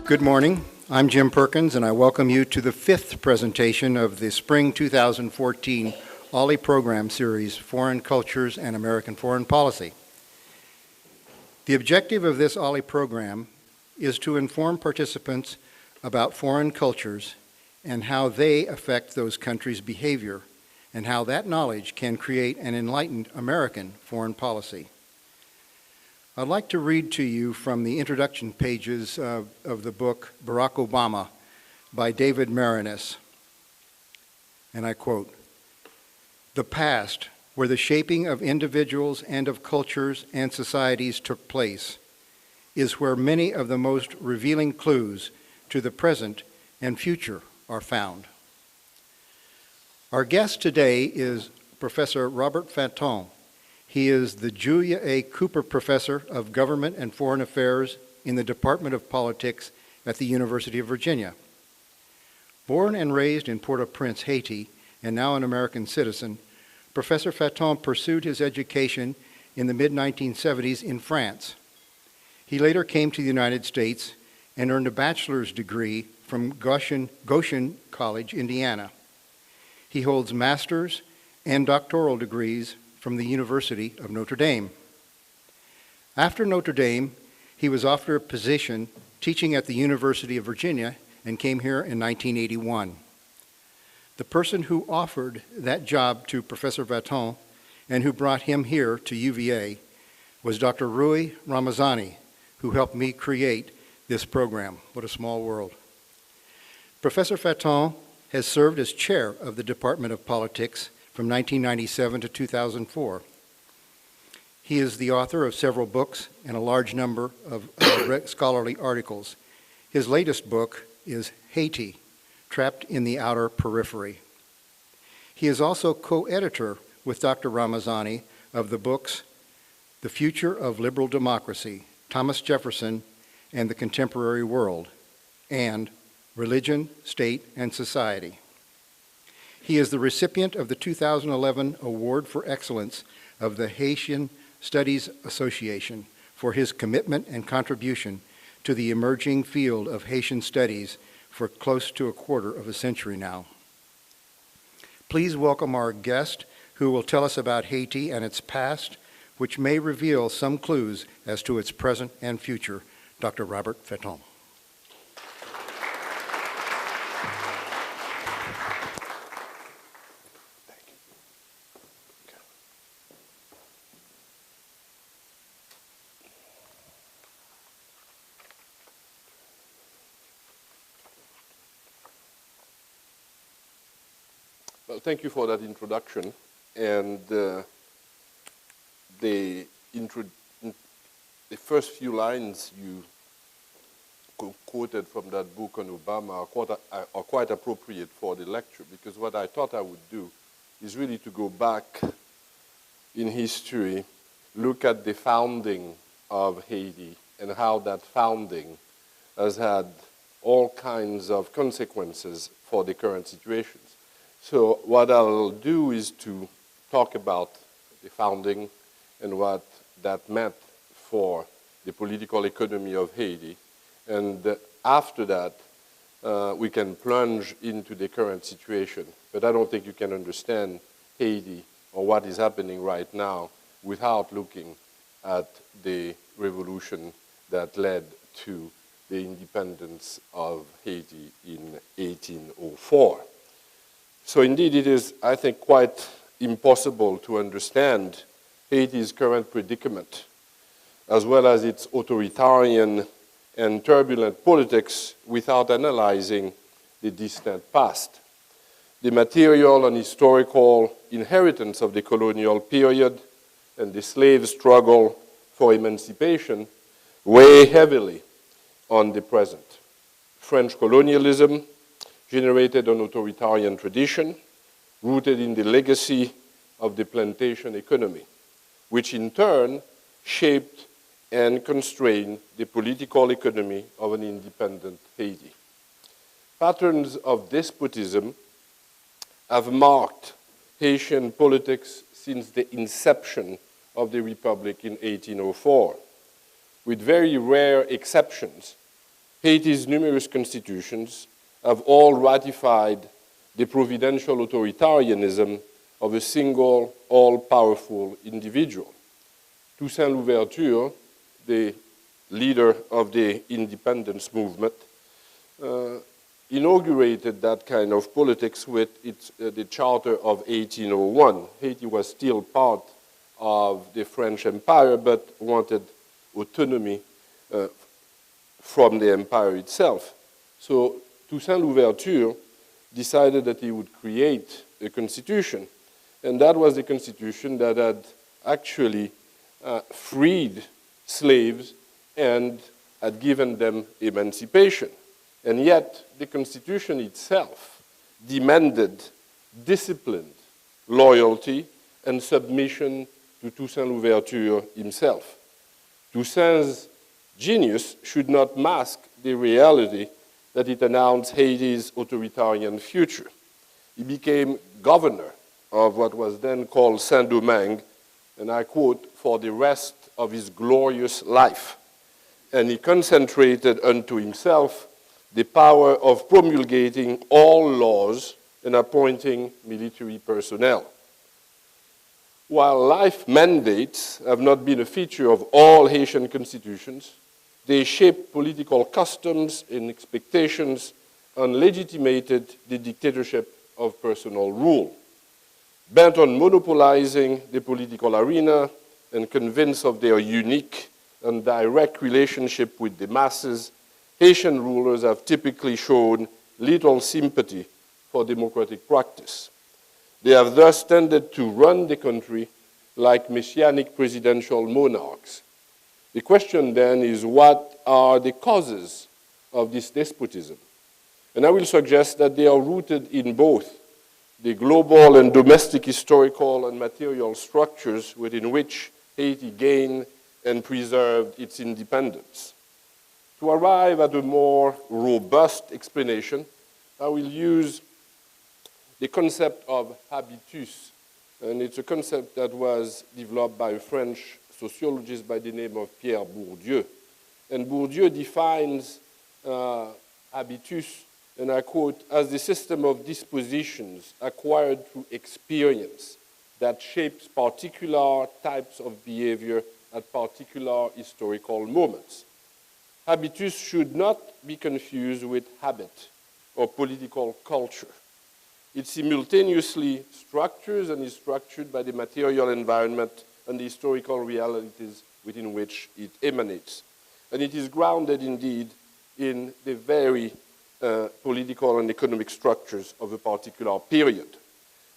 Good morning. I'm Jim Perkins, and I welcome you to the fifth presentation of the Spring 2014 Olli Program Series, Foreign Cultures and American Foreign Policy. The objective of this Olli program is to inform participants about foreign cultures and how they affect those countries' behavior, and how that knowledge can create an enlightened American foreign policy. I'd like to read to you from the introduction pages of the book Barack Obama by David Maraniss, and I quote, "The past, where the shaping of individuals and of cultures and societies took place, is where many of the most revealing clues to the present and future are found." Our guest today is Professor Robert Fatton. He is the Julia A. Cooper Professor of Government and Foreign Affairs in the Department of Politics at the University of Virginia. Born and raised in Port-au-Prince, Haiti, and now an American citizen, Professor Fatton pursued his education in the mid-1970s in France. He later came to the United States and earned a bachelor's degree from Goshen College, Indiana. He holds master's and doctoral degrees from the University of Notre Dame. After Notre Dame, he was offered a position teaching at the University of Virginia and came here in 1981. The person who offered that job to Professor Fatton and who brought him here to UVA was Dr. Rui Ramazani, who helped me create this program. What a small world. Professor Fatton has served as chair of the Department of Politics from 1997 to 2004. He is the author of several books and a large number of scholarly articles. His latest book is Haiti, Trapped in the Outer Periphery. He is also co-editor with Dr. Ramazani of the books The Future of Liberal Democracy, Thomas Jefferson and the Contemporary World, and Religion, State, and Society. He is the recipient of the 2011 Award for Excellence of the Haitian Studies Association for his commitment and contribution to the emerging field of Haitian studies for close to a quarter of a century now. Please welcome our guest, who will tell us about Haiti and its past, which may reveal some clues as to its present and future, Dr. Robert Fatton. Well, thank you for that introduction. And the first few lines you quoted from that book on Obama are quite appropriate for the lecture, because what I thought I would do is really to go back in history, look at the founding of Haiti and how that founding has had all kinds of consequences for the current situations. So what I'll do is to talk about the founding and what that meant for the political economy of Haiti. And after that, we can plunge into the current situation. But I don't think you can understand Haiti or what is happening right now without looking at the revolution that led to the independence of Haiti in 1804. So indeed, it is, I think, quite impossible to understand Haiti's current predicament as well as its authoritarian and turbulent politics without analyzing the distant past. The material and historical inheritance of the colonial period and the slave struggle for emancipation weigh heavily on the present. French colonialism generated an authoritarian tradition rooted in the legacy of the plantation economy, which in turn shaped and constrained the political economy of an independent Haiti. Patterns of despotism have marked Haitian politics since the inception of the Republic in 1804. With very rare exceptions, Haiti's numerous constitutions have all ratified the providential authoritarianism of a single, all-powerful individual. Toussaint Louverture, the leader of the independence movement, inaugurated that kind of politics with the Charter of 1801. Haiti was still part of the French Empire, but wanted autonomy from the empire itself. So Toussaint Louverture decided that he would create a constitution, and that was the constitution that had actually freed slaves and had given them emancipation. And yet, the Constitution itself demanded discipline, loyalty, and submission to Toussaint Louverture himself. Toussaint's genius should not mask the reality that it announced Haiti's authoritarian future. He became governor of what was then called Saint-Domingue, and I quote, for the rest of his glorious life. And he concentrated unto himself the power of promulgating all laws and appointing military personnel. While life mandates have not been a feature of all Haitian constitutions, they shape political customs and expectations and legitimated the dictatorship of personal rule. Bent on monopolizing the political arena and convinced of their unique and direct relationship with the masses, Haitian rulers have typically shown little sympathy for democratic practice. They have thus tended to run the country like messianic presidential monarchs. The question then is, what are the causes of this despotism? And I will suggest that they are rooted in both the global and domestic historical and material structures within which Haiti gained and preserved its independence. To arrive at a more robust explanation, I will use the concept of habitus, and it's a concept that was developed by a French sociologist by the name of Pierre Bourdieu. And Bourdieu defines habitus, and I quote, as the system of dispositions acquired through experience that shapes particular types of behavior at particular historical moments. Habitus should not be confused with habit or political culture. It simultaneously structures and is structured by the material environment and the historical realities within which it emanates. And it is grounded indeed in the very political and economic structures of a particular period.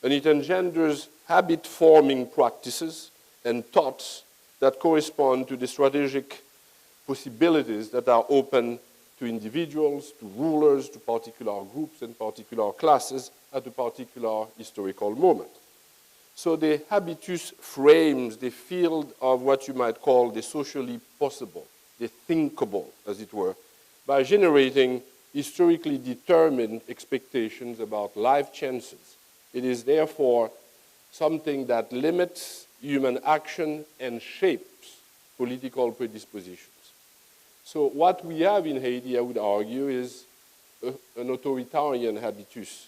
And it engenders habit-forming practices and thoughts that correspond to the strategic possibilities that are open to individuals, to rulers, to particular groups and particular classes at a particular historical moment. So the habitus frames the field of what you might call the socially possible, the thinkable, as it were, by generating historically determined expectations about life chances. It is therefore something that limits human action and shapes political predispositions. So what we have in Haiti, I would argue, is an authoritarian habitus.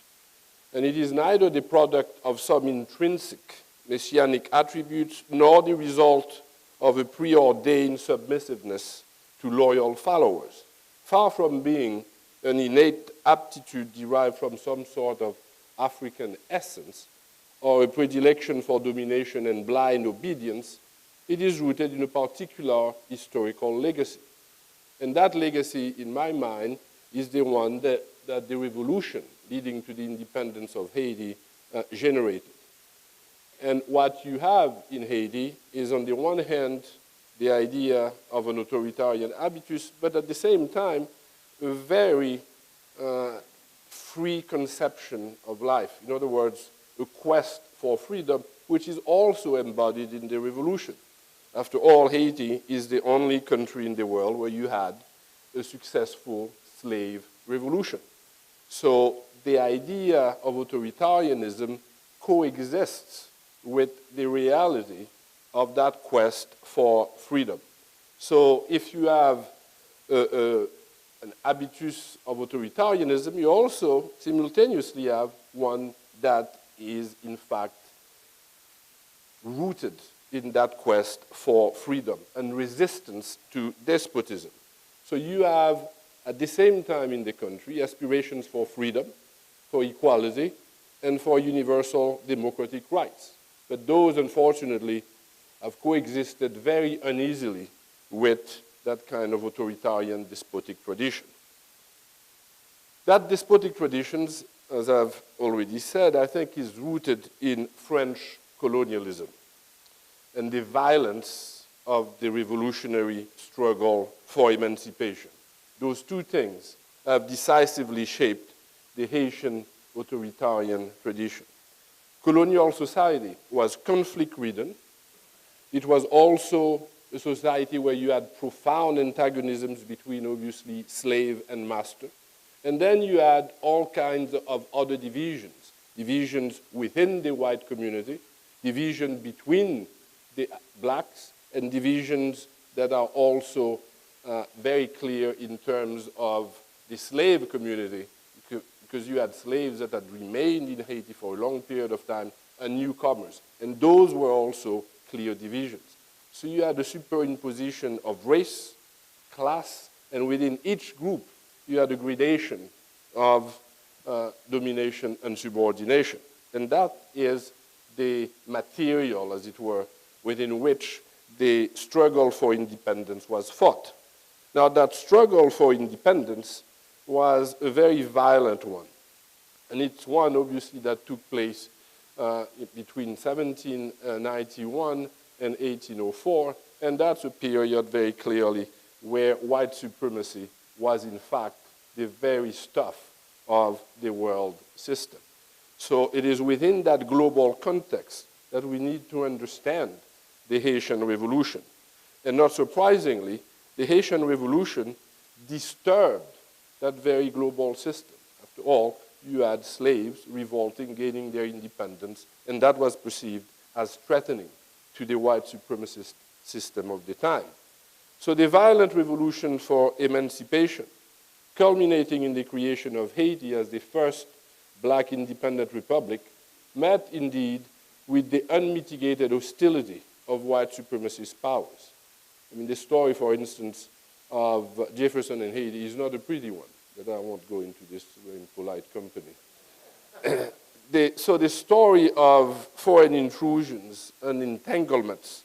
And it is neither the product of some intrinsic messianic attributes nor the result of a preordained submissiveness to loyal followers. Far from being an innate aptitude derived from some sort of African essence or a predilection for domination and blind obedience, it is rooted in a particular historical legacy. And that legacy, in my mind, is the one that the revolution leading to the independence of Haiti generated. And what you have in Haiti is, on the one hand, the idea of an authoritarian habitus, but at the same time, a very free conception of life. In other words, a quest for freedom, which is also embodied in the revolution. After all, Haiti is the only country in the world where you had a successful slave revolution. So the idea of authoritarianism coexists with the reality of that quest for freedom. So if you have an habitus of authoritarianism, you also simultaneously have one that is, in fact, rooted in that quest for freedom and resistance to despotism. So you have, at the same time in the country, aspirations for freedom, for equality, and for universal democratic rights. But those, unfortunately, have coexisted very uneasily with that kind of authoritarian despotic tradition. That despotic traditions, as I've already said, I think is rooted in French colonialism and the violence of the revolutionary struggle for emancipation. Those two things have decisively shaped the Haitian authoritarian tradition. Colonial society was conflict-ridden. It was also a society where you had profound antagonisms between, obviously, slave and master. And then you had all kinds of other divisions, divisions within the white community, division between the blacks, and divisions that are also very clear in terms of the slave community, because you had slaves that had remained in Haiti for a long period of time, and newcomers. And those were also clear divisions. So you had a superimposition of race, class, and within each group, you had a gradation of domination and subordination. And that is the material, as it were, within which the struggle for independence was fought. Now, that struggle for independence was a very violent one. And it's one, obviously, that took place between 1791 and 1804. And that's a period, very clearly, where white supremacy was, in fact, the very stuff of the world system. So it is within that global context that we need to understand the Haitian Revolution. And not surprisingly, the Haitian Revolution disturbed that very global system. After all, you had slaves revolting, gaining their independence, and that was perceived as threatening to the white supremacist system of the time. So the violent revolution for emancipation, culminating in the creation of Haiti as the first black independent republic, met indeed with the unmitigated hostility of white supremacist powers. I mean, the story, for instance, of Jefferson and Haiti is not a pretty one, but I won't go into this in polite company. So the story of foreign intrusions and entanglements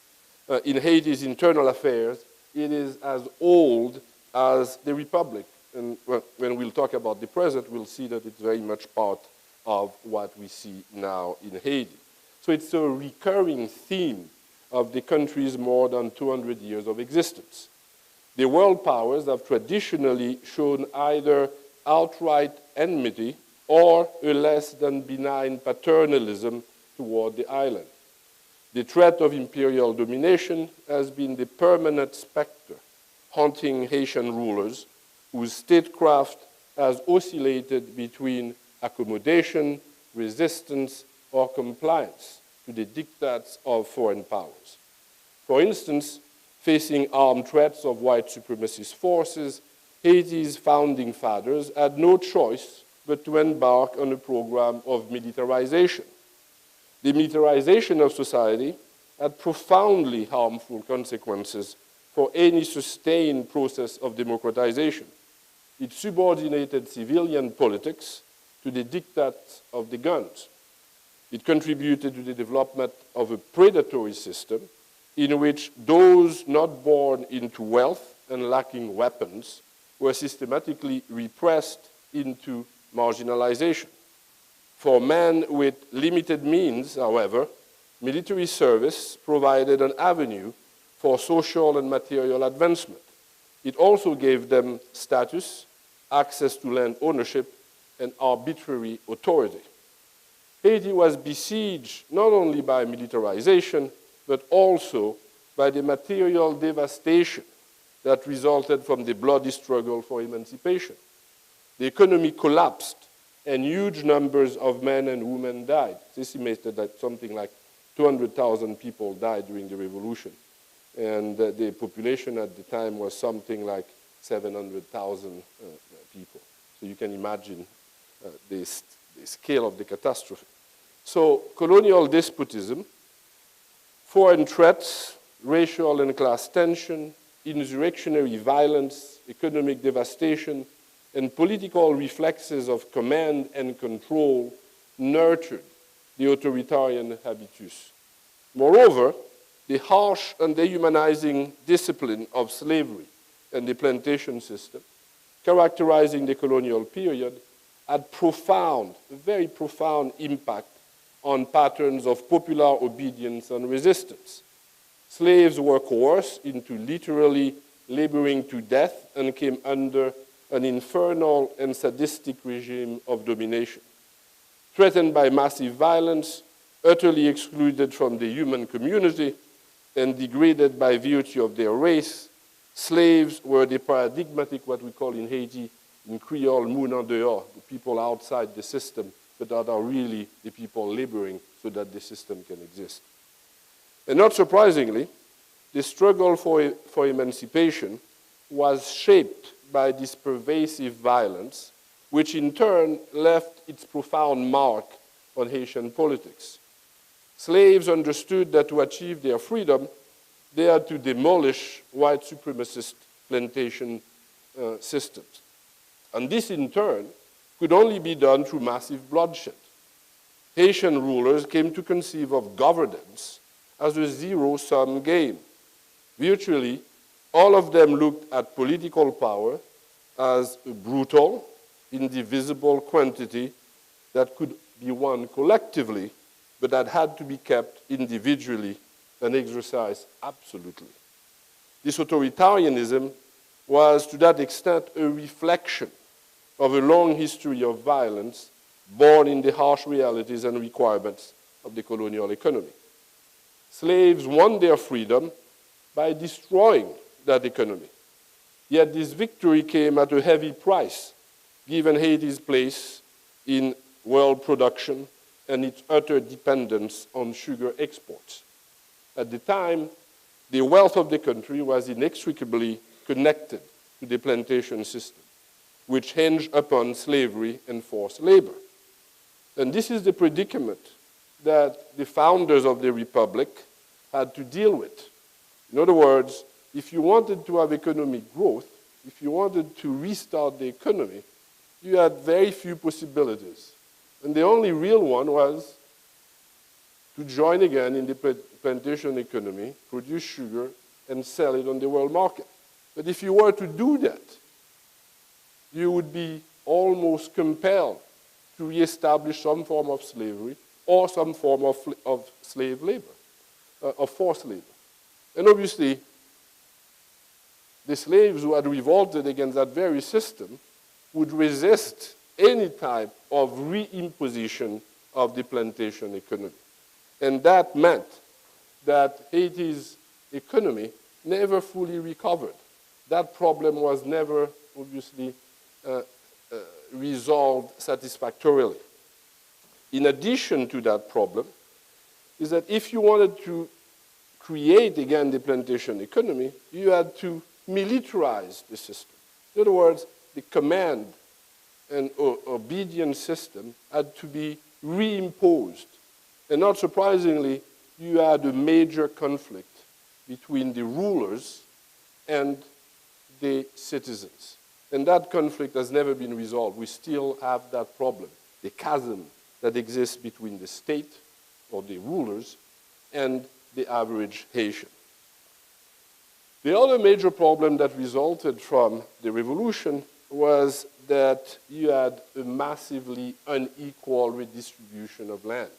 in Haiti's internal affairs, it is as old as the Republic. And when we'll talk about the present, we'll see that it's very much part of what we see now in Haiti. So it's a recurring theme of the country's more than 200 years of existence. The world powers have traditionally shown either outright enmity or a less than benign paternalism toward the island. The threat of imperial domination has been the permanent specter haunting Haitian rulers whose statecraft has oscillated between accommodation, resistance, or compliance to the diktats of foreign powers. For instance, facing armed threats of white supremacist forces, Haiti's founding fathers had no choice but to embark on a program of militarization. The militarization of society had profoundly harmful consequences for any sustained process of democratization. It subordinated civilian politics to the diktats of the guns. It contributed to the development of a predatory system in which those not born into wealth and lacking weapons were systematically repressed into marginalization. For men with limited means, however, military service provided an avenue for social and material advancement. It also gave them status, access to land ownership, and arbitrary authority. Haiti was besieged not only by militarization, but also by the material devastation that resulted from the bloody struggle for emancipation. The economy collapsed, and huge numbers of men and women died. It's estimated that something like 200,000 people died during the revolution. And the population at the time was something like 700,000 people. So you can imagine the scale of the catastrophe. So colonial despotism, foreign threats, racial and class tension, insurrectionary violence, economic devastation, and political reflexes of command and control nurtured the authoritarian habitus. Moreover, the harsh and dehumanizing discipline of slavery and the plantation system, characterizing the colonial period, had profound, very profound impact on patterns of popular obedience and resistance. Slaves were coerced into literally laboring to death and came under an infernal and sadistic regime of domination. Threatened by massive violence, utterly excluded from the human community, and degraded by virtue of their race, slaves were the paradigmatic, what we call in Haiti, in Creole, moun en dehors, the people outside the system, but that are really the people laboring so that the system can exist. And not surprisingly, the struggle for emancipation was shaped by this pervasive violence, which in turn left its profound mark on Haitian politics. Slaves understood that to achieve their freedom, they had to demolish white supremacist plantation systems. And this, in turn, could only be done through massive bloodshed. Haitian rulers came to conceive of governance as a zero-sum game. Virtually, all of them looked at political power as a brutal, indivisible quantity that could be won collectively, but that had to be kept individually and exercised absolutely. This authoritarianism was, to that extent, a reflection of a long history of violence born in the harsh realities and requirements of the colonial economy. Slaves won their freedom by destroying that economy. Yet this victory came at a heavy price, given Haiti's place in world production and its utter dependence on sugar exports. At the time, the wealth of the country was inextricably connected to the plantation system, which hinged upon slavery and forced labor. And this is the predicament that the founders of the Republic had to deal with. In other words, if you wanted to have economic growth, if you wanted to restart the economy, you had very few possibilities. And the only real one was to join again in the plantation economy, produce sugar, and sell it on the world market. But if you were to do that, you would be almost compelled to reestablish some form of slavery or some form of slave labor, of forced labor. And obviously, the slaves who had revolted against that very system would resist any type of reimposition of the plantation economy. And that meant that Haiti's economy never fully recovered. That problem was never, obviously, resolved satisfactorily. In addition to that problem, is that if you wanted to create again the plantation economy, you had to militarize the system. In other words, the command and obedience system had to be reimposed. And not surprisingly, you had a major conflict between the rulers and the citizens. And that conflict has never been resolved. We still have that problem, the chasm that exists between the state or the rulers and the average Haitian. The other major problem that resulted from the revolution was that you had a massively unequal redistribution of land.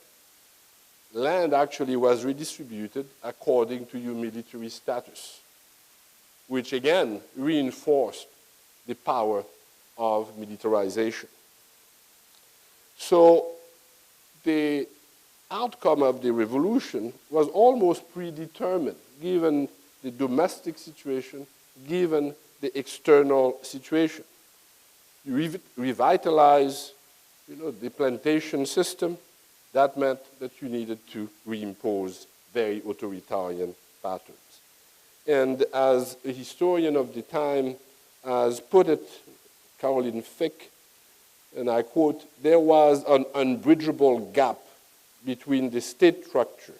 Land actually was redistributed according to your military status, which again reinforced the power of militarization. So the outcome of the revolution was almost predetermined, given the domestic situation, given the external situation. You revitalize, the plantation system. That meant that you needed to reimpose very authoritarian patterns. And as a historian of the time has put it, Caroline Fick, and I quote, there was an unbridgeable gap between the state structure,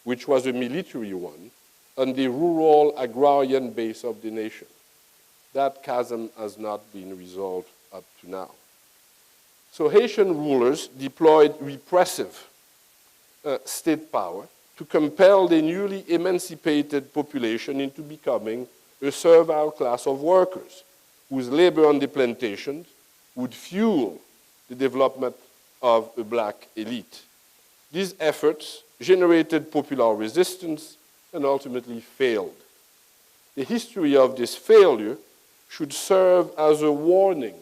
which was a military one, and the rural agrarian base of the nation. That chasm has not been resolved up to now. So Haitian rulers deployed repressive state power to compel the newly emancipated population into becoming a servile class of workers whose labor on the plantations would fuel the development of a black elite. These efforts generated popular resistance and ultimately failed. The history of this failure should serve as a warning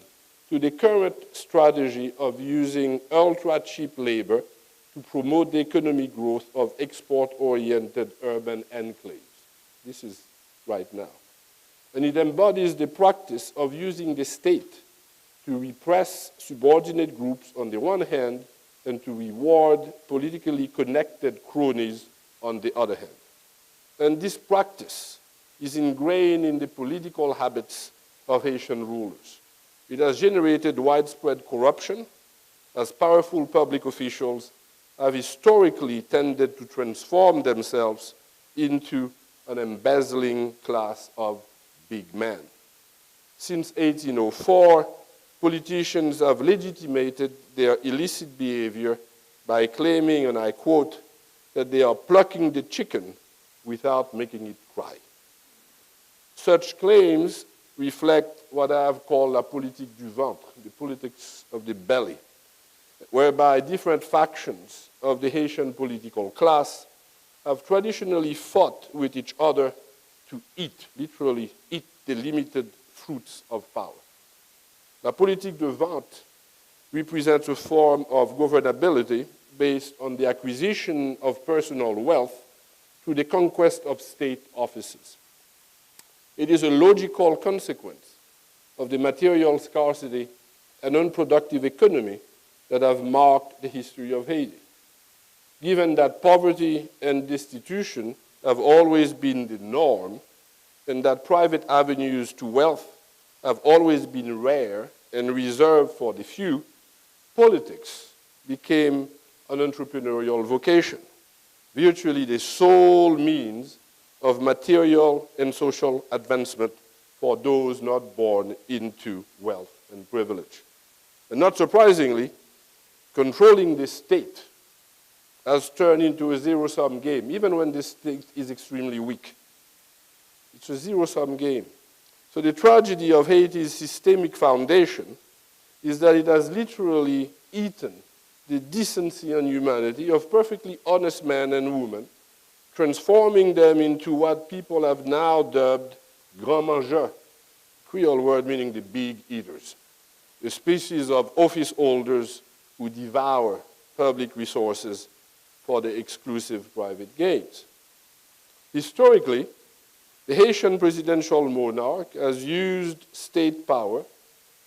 to the current strategy of using ultra-cheap labor to promote the economic growth of export-oriented urban enclaves. This is right now. And it embodies the practice of using the state to repress subordinate groups on the one hand and to reward politically connected cronies on the other hand. And this practice is ingrained in the political habits of Haitian rulers. It has generated widespread corruption, as powerful public officials have historically tended to transform themselves into an embezzling class of big men. Since 1804, politicians have legitimated their illicit behavior by claiming, and I quote, that they are plucking the chicken without making it cry. Such claims reflect what I have called la politique du ventre, the politics of the belly, whereby different factions of the Haitian political class have traditionally fought with each other to eat, literally eat the limited fruits of power. La politique de vente represents a form of governability based on the acquisition of personal wealth through the conquest of state offices. It is a logical consequence of the material scarcity and unproductive economy that have marked the history of Haiti. Given that poverty and destitution have always been the norm, and that private avenues to wealth have always been rare and reserved for the few, politics became an entrepreneurial vocation, virtually the sole means of material and social advancement for those not born into wealth and privilege. And not surprisingly, controlling the state has turned into a zero-sum game, even when the state is extremely weak. It's a zero-sum game. So the tragedy of Haiti's systemic foundation is that it has literally eaten the decency and humanity of perfectly honest men and women, transforming them into what people have now dubbed grands mangeurs, Creole word meaning the big eaters, a species of office holders who devour public resources for their exclusive private gains. Historically, the Haitian presidential monarch has used state power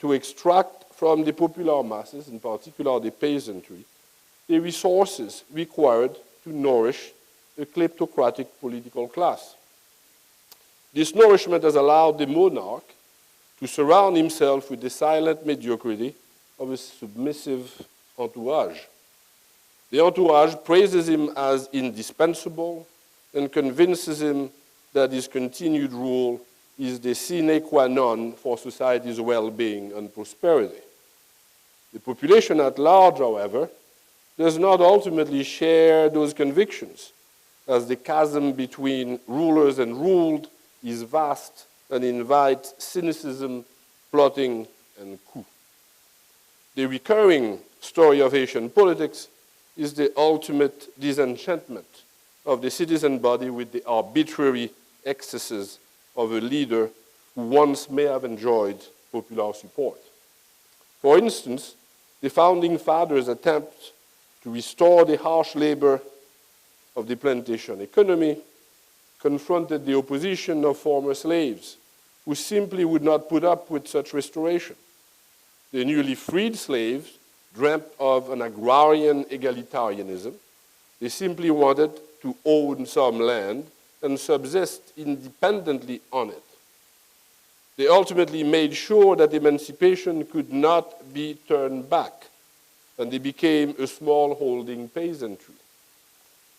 to extract from the popular masses, in particular the peasantry, the resources required to nourish a kleptocratic political class. This nourishment has allowed the monarch to surround himself with the silent mediocrity of a submissive entourage. The entourage praises him as indispensable and convinces him that his continued rule is the sine qua non for society's well-being and prosperity. The population at large, however, does not ultimately share those convictions, as the chasm between rulers and ruled is vast and invites cynicism, plotting, and coup. The recurring story of Haitian politics is the ultimate disenchantment of the citizen body with the arbitrary excesses of a leader who once may have enjoyed popular support. For instance, the founding fathers' attempt to restore the harsh labor of the plantation economy confronted the opposition of former slaves, who simply would not put up with such restoration. The newly freed slaves dreamt of an agrarian egalitarianism. They simply wanted to own some land and subsist independently on it. They ultimately made sure that emancipation could not be turned back, and they became a small-holding peasantry.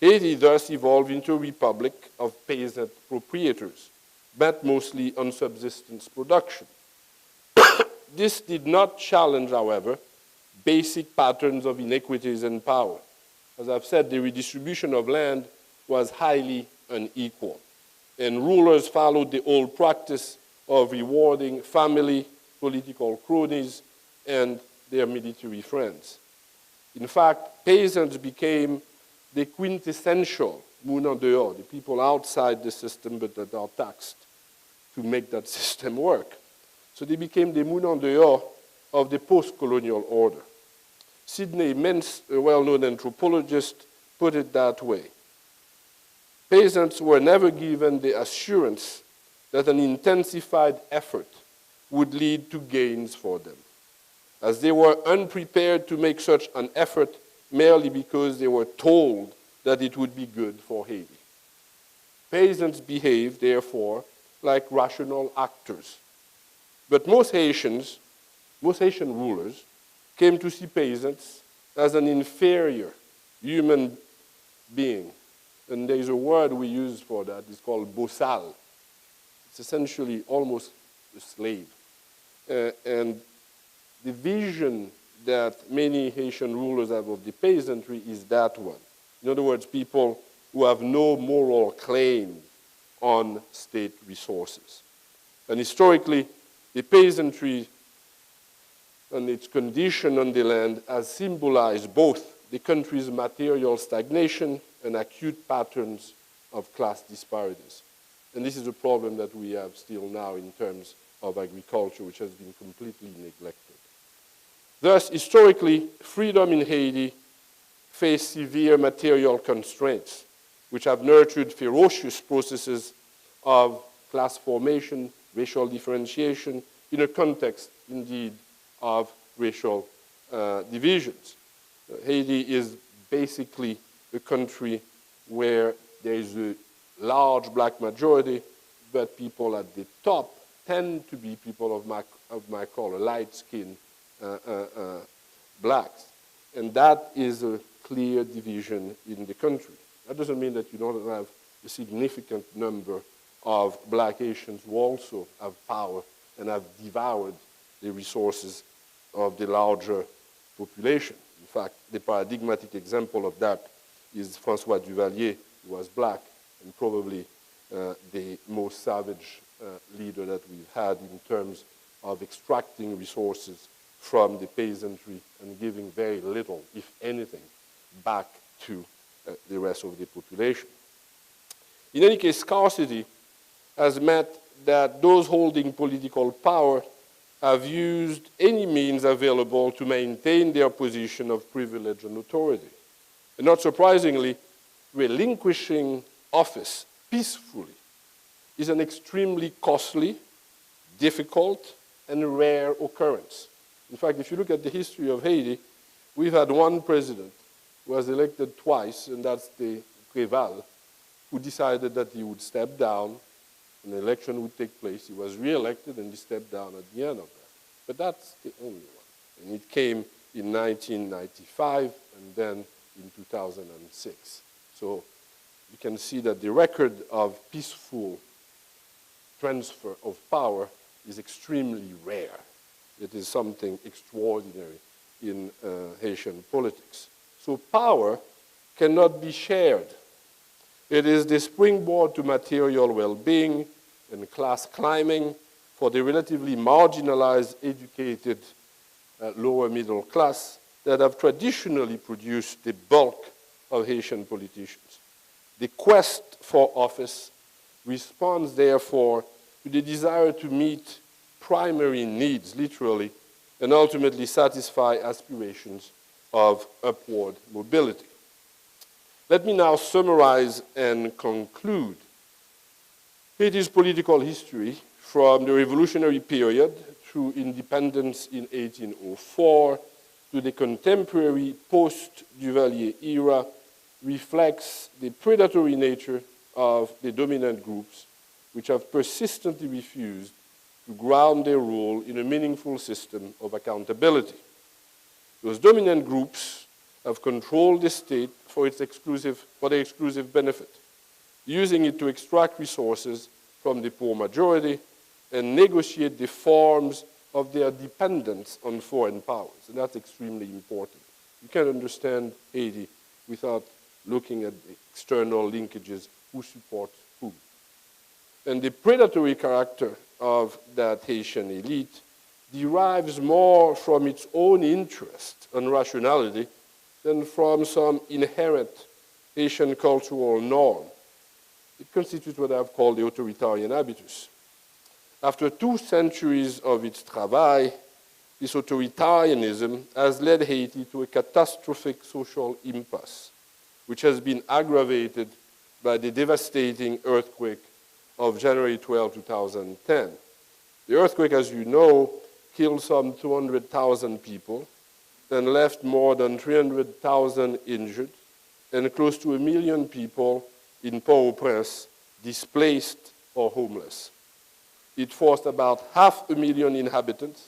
Haiti thus evolved into a republic of peasant proprietors, bent mostly on subsistence production. This did not challenge, however, basic patterns of inequities and power. As I've said, the redistribution of land was highly unequal, and rulers followed the old practice of rewarding family, political cronies, and their military friends. In fact, peasants became the quintessential moun en dehors, the people outside the system but that are taxed to make that system work. So they became the moun en dehors of the post-colonial order. Sidney Mintz, a well-known anthropologist, put it that way. Peasants were never given the assurance that an intensified effort would lead to gains for them, as they were unprepared to make such an effort merely because they were told that it would be good for Haiti. Peasants behaved, therefore, like rational actors. But most Haitian rulers came to see peasants as an inferior human being. And there's a word we use for that, it's called bossal. It's essentially almost a slave. And the vision that many Haitian rulers have of the peasantry is that one. In other words, people who have no moral claim on state resources. And historically, the peasantry and its condition on the land has symbolized both the country's material stagnation and acute patterns of class disparities. And this is a problem that we have still now in terms of agriculture, which has been completely neglected. Thus, historically, freedom in Haiti faced severe material constraints, which have nurtured ferocious processes of class formation, racial differentiation, in a context, indeed, of racial divisions. Haiti is basically a country where there is a large black majority, but people at the top tend to be people of my color, light-skinned blacks. And that is a clear division in the country. That doesn't mean that you don't have a significant number of black Haitians who also have power and have devoured the resources of the larger population. In fact, the paradigmatic example of that is François Duvalier, who was black and probably the most savage leader that we've had in terms of extracting resources from the peasantry and giving very little, if anything, back to the rest of the population. In any case, scarcity has meant that those holding political power have used any means available to maintain their position of privilege and authority. And not surprisingly, relinquishing office peacefully is an extremely costly, difficult, and rare occurrence. In fact, if you look at the history of Haiti, we've had one president who was elected twice, and that's the Préval, who decided that he would step down, an election would take place. He was re-elected, and he stepped down at the end of that. But that's the only one. And it came in 1995, and then in 2006. So you can see that the record of peaceful transfer of power is extremely rare. It is something extraordinary in Haitian politics. So power cannot be shared. It is the springboard to material well-being and class climbing for the relatively marginalized, educated lower middle class that have traditionally produced the bulk of Haitian politicians. The quest for office responds, therefore, to the desire to meet primary needs, literally, and ultimately satisfy aspirations of upward mobility. Let me now summarize and conclude Haiti's political history from the revolutionary period through independence in 1804 to the contemporary post-Duvalier era reflects the predatory nature of the dominant groups, which have persistently refused to ground their rule in a meaningful system of accountability. Those dominant groups have controlled the state for their exclusive benefit, using it to extract resources from the poor majority and negotiate the forms of their dependence on foreign powers. And that's extremely important. You can't understand Haiti without looking at the external linkages, who supports who. And the predatory character of that Haitian elite derives more from its own interest and rationality than from some inherent Haitian cultural norm. It constitutes what I've called the authoritarian habitus. After 2 centuries of its travail, this authoritarianism has led Haiti to a catastrophic social impasse, which has been aggravated by the devastating earthquake of January 12, 2010. The earthquake, as you know, killed some 200,000 people, then left more than 300,000 injured, and close to 1 million people in Port-au-Prince displaced or homeless. It forced about 500,000 inhabitants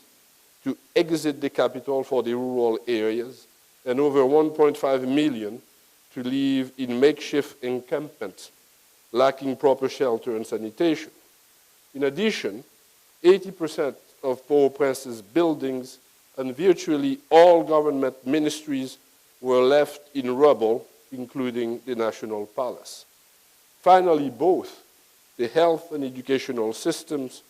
to exit the capital for the rural areas, and over 1.5 million to live in makeshift encampments, lacking proper shelter and sanitation. In addition, 80% of Port-au-Prince's buildings and virtually all government ministries were left in rubble, including the National Palace. Finally, both the health and educational systems,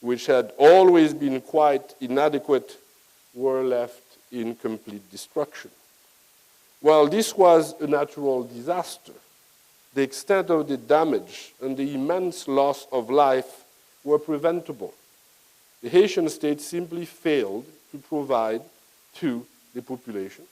which had always been quite inadequate, were left in complete destruction. While this was a natural disaster, the extent of the damage and the immense loss of life were preventable. The Haitian state simply failed to provide to the population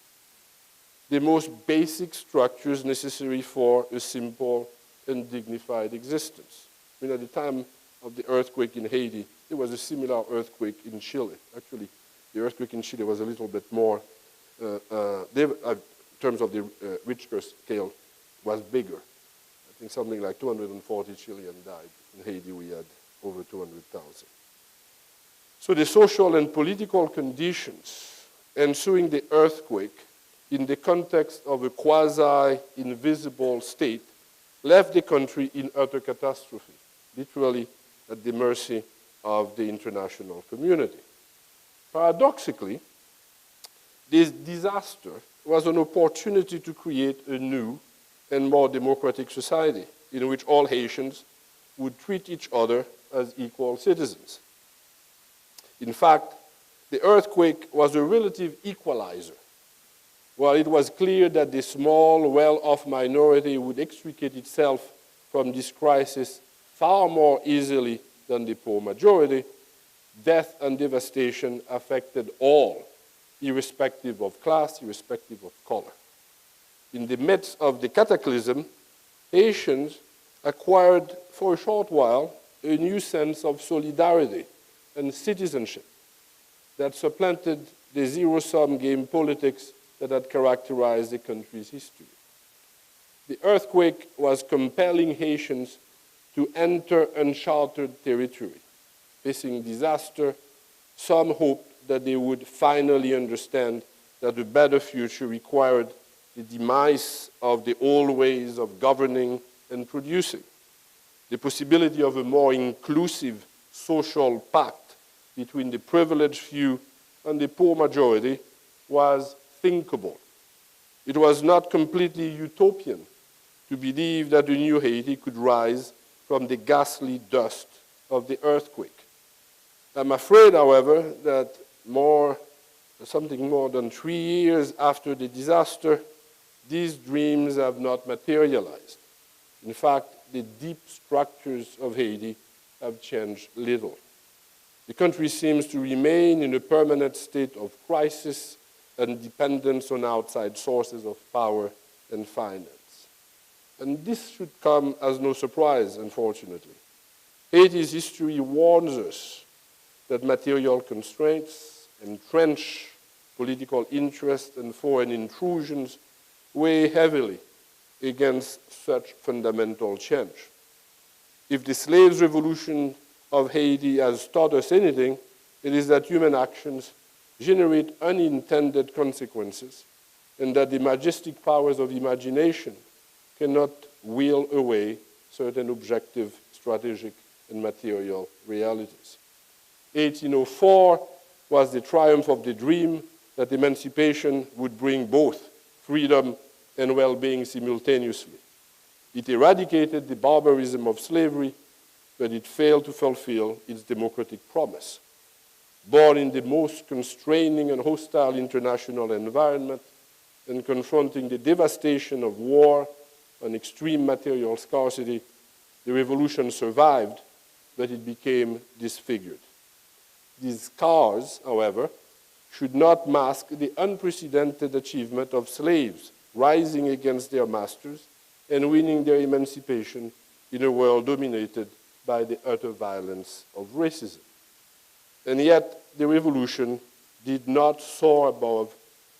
the most basic structures necessary for a simple and dignified existence. I mean, at the time of the earthquake in Haiti, there was a similar earthquake in Chile. Actually, the earthquake in Chile was a little bit more, in terms of the Richter scale, was bigger. I think something like 240 Chileans died. In Haiti, we had over 200,000. So the social and political conditions ensuing the earthquake in the context of a quasi-invisible state left the country in utter catastrophe, literally at the mercy of the international community. Paradoxically, this disaster was an opportunity to create a new and more democratic society in which all Haitians would treat each other as equal citizens. In fact, the earthquake was a relative equalizer. While it was clear that the small, well-off minority would extricate itself from this crisis far more easily than the poor majority, death and devastation affected all, irrespective of class, irrespective of color. In the midst of the cataclysm, Haitians acquired for a short while a new sense of solidarity and citizenship that supplanted the zero-sum game politics that had characterized the country's history. The earthquake was compelling Haitians to enter uncharted territory. Facing disaster, some hoped that they would finally understand that a better future required the demise of the old ways of governing and producing. The possibility of a more inclusive social pact between the privileged few and the poor majority was thinkable. It was not completely utopian to believe that a new Haiti could rise from the ghastly dust of the earthquake. I'm afraid, however, that something more than 3 years after the disaster, these dreams have not materialized. In fact, the deep structures of Haiti have changed little. The country seems to remain in a permanent state of crisis and dependence on outside sources of power and finance. And this should come as no surprise, unfortunately. Haiti's history warns us that material constraints, entrenched political interest, and foreign intrusions weigh heavily against such fundamental change. If the slaves' revolution of Haiti has taught us anything, it is that human actions generate unintended consequences and that the majestic powers of imagination cannot wheel away certain objective, strategic, and material realities. 1804 was the triumph of the dream that emancipation would bring both freedom and well-being simultaneously. It eradicated the barbarism of slavery, but it failed to fulfill its democratic promise. Born in the most constraining and hostile international environment and confronting the devastation of war and extreme material scarcity, the revolution survived, but it became disfigured. These scars, however, should not mask the unprecedented achievement of slaves rising against their masters and winning their emancipation in a world dominated by the utter violence of racism. And yet, the revolution did not soar above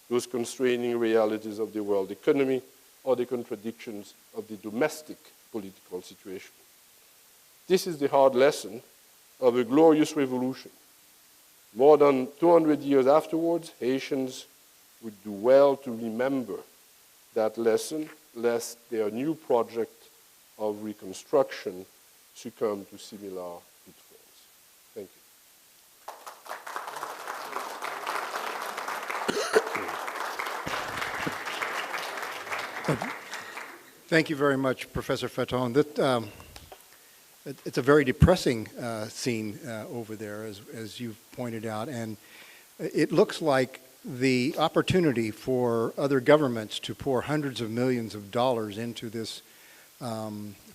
those constraining realities of the world economy or the contradictions of the domestic political situation. This is the hard lesson of a glorious revolution. More than 200 years afterwards, Haitians would do well to remember that lesson, lest their new project of reconstruction succumb to similar pitfalls. Thank you. Thank you very much, Professor Fatton. It's a very depressing scene over there, as you've pointed out, and it looks like the opportunity for other governments to pour hundreds of millions of dollars into this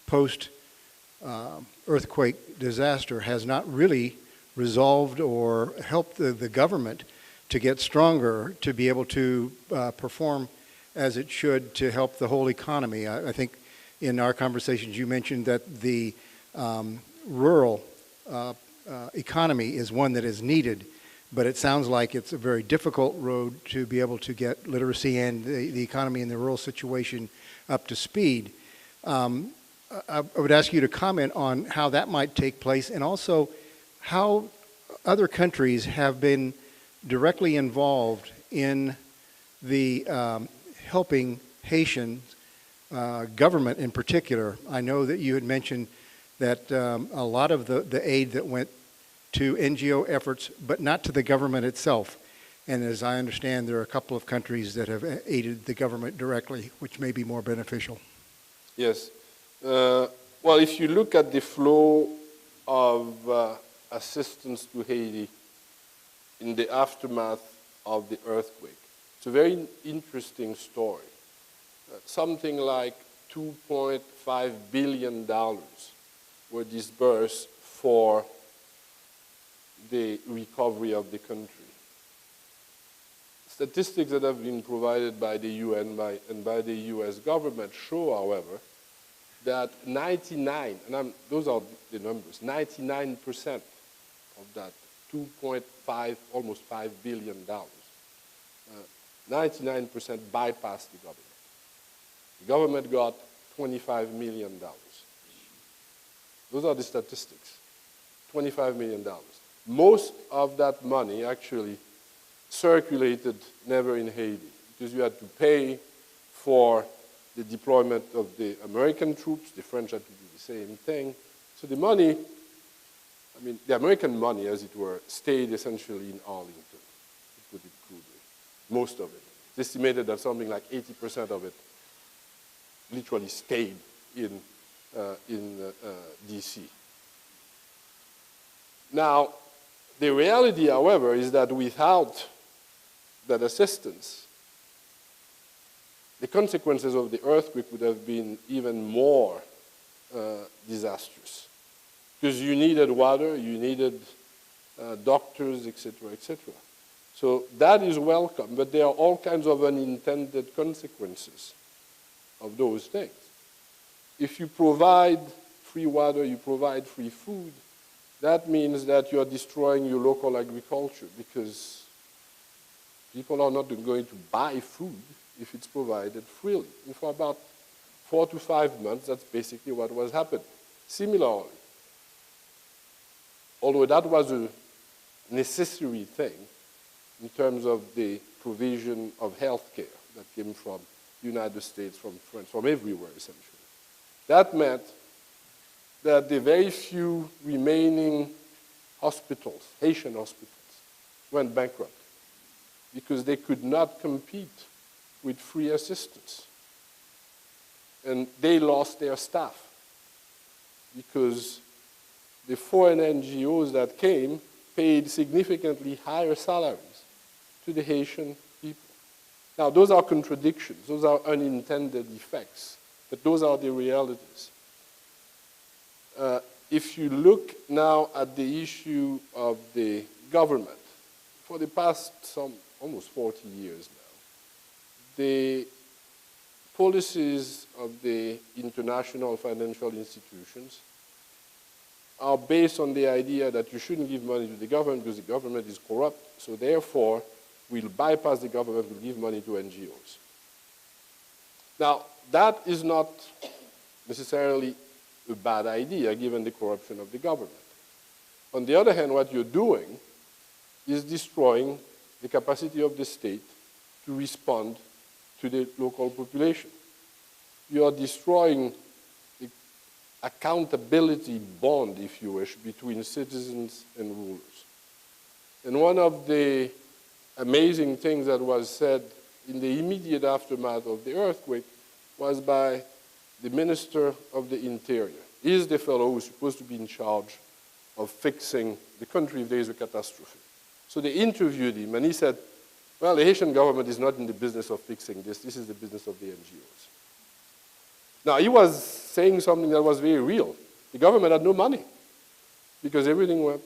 post-earthquake disaster has not really resolved or helped the government to get stronger to be able to perform as it should to help the whole economy. I think in our conversations you mentioned that the rural economy is one that is needed, but it sounds like it's a very difficult road to be able to get literacy and the economy in the rural situation up to speed. I would ask you to comment on how that might take place and also how other countries have been directly involved in the helping Haitian government in particular. I know that you had mentioned that a lot of the aid that went to NGO efforts, but not to the government itself. And as I understand, there are a couple of countries that have aided the government directly, which may be more beneficial. Yes. Well, if you look at the flow of assistance to Haiti in the aftermath of the earthquake, it's a very interesting story. Something like $2.5 billion were disbursed for the recovery of the country. Statistics that have been provided by the UN and by the US government show, however, that 99, and those are the numbers, 99% of that 2.5, almost $5 billion, 99% bypassed the government. The government got $25 million. Those are the statistics, $25 million. Most of that money actually circulated never in Haiti because you had to pay for the deployment of the American troops. The French had to do the same thing. So the money, I mean, the American money, as it were, stayed essentially in Arlington, to put it crudely. Most of it. It's estimated that something like 80% of it literally stayed in D.C. Now, the reality, however, is that without that assistance, the consequences of the earthquake would have been even more disastrous. Because you needed water, you needed doctors, etc., etc. So that is welcome, but there are all kinds of unintended consequences of those things. If you provide free water, you provide free food, that means that you are destroying your local agriculture because people are not going to buy food if it's provided freely. And for about 4 to 5 months, that's basically what was happening. Similarly, although that was a necessary thing in terms of the provision of health care that came from the United States, from France, from everywhere, essentially. That meant that the very few remaining hospitals, Haitian hospitals, went bankrupt because they could not compete with free assistance. And they lost their staff because the foreign NGOs that came paid significantly higher salaries to the Haitian people. Now, those are contradictions. Those are unintended effects. But those are the realities. If you look now at the issue of the government, for the past almost 40 years now, the policies of the international financial institutions are based on the idea that you shouldn't give money to the government because the government is corrupt, so therefore we'll bypass the government, we'll give money to NGOs. Now, that is not necessarily a bad idea given the corruption of the government. On the other hand, what you're doing is destroying the capacity of the state to respond to the local population. You are destroying the accountability bond, if you wish, between citizens and rulers. And one of the amazing things that was said in the immediate aftermath of the earthquake was by the Minister of the Interior. He's the fellow who's supposed to be in charge of fixing the country if there is a catastrophe. So they interviewed him, and he said, well, the Haitian government is not in the business of fixing this. This is the business of the NGOs. Now, he was saying something that was very real. The government had no money because everything went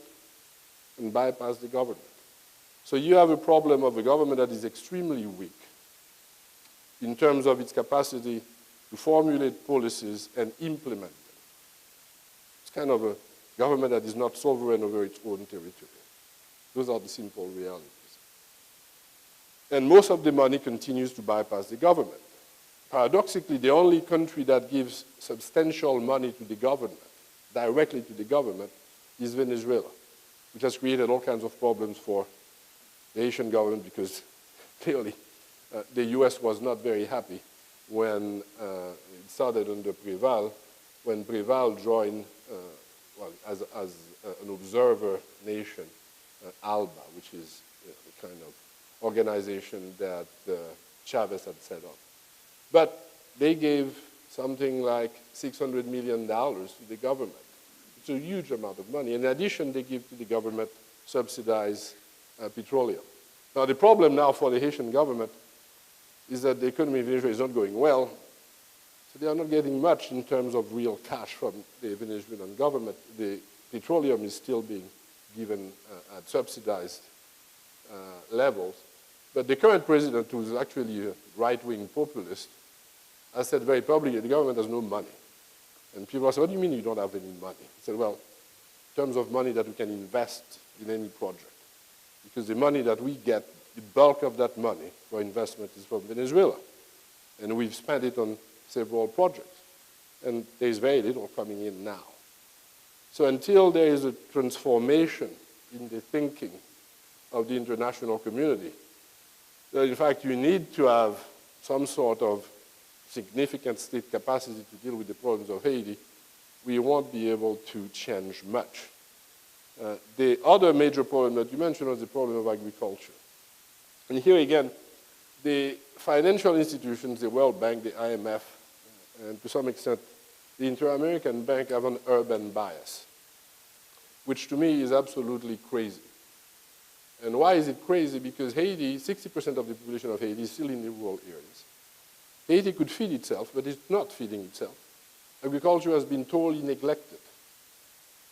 and bypassed the government. So you have a problem of a government that is extremely weak in terms of its capacity to formulate policies and implement them. It's kind of a government that is not sovereign over its own territory. Those are the simple realities. And most of the money continues to bypass the government. Paradoxically, the only country that gives substantial money to the government, directly to the government, is Venezuela, which has created all kinds of problems for the Haitian government because clearly the US was not very happy when it started under Préval, when Préval joined, as an observer nation, ALBA, which is the kind of organization that Chavez had set up. But they gave something like $600 million to the government. It's a huge amount of money. In addition, they give to the government subsidized petroleum. Now, the problem now for the Haitian government is that the economy of Venezuela is not going well, so they are not getting much in terms of real cash from the Venezuelan government. The petroleum is still being given at subsidized levels. But the current president, who's actually a right-wing populist, has said very publicly, the government has no money. And people are saying, what do you mean you don't have any money? He said, well, in terms of money that we can invest in any project. Because the money that we get, the bulk of that money for investment is from Venezuela. And we've spent it on several projects. And there's very little coming in now. So until there is a transformation in the thinking of the international community, that in fact you need to have some sort of significant state capacity to deal with the problems of Haiti, we won't be able to change much. The other major problem that you mentioned was the problem of agriculture. And here again, the financial institutions, the World Bank, the IMF, and to some extent the Inter-American Bank have an urban bias. which to me is absolutely crazy. And why is it crazy? Because Haiti, 60% of the population of Haiti is still in the rural areas. Haiti could feed itself, but it's not feeding itself. Agriculture has been totally neglected,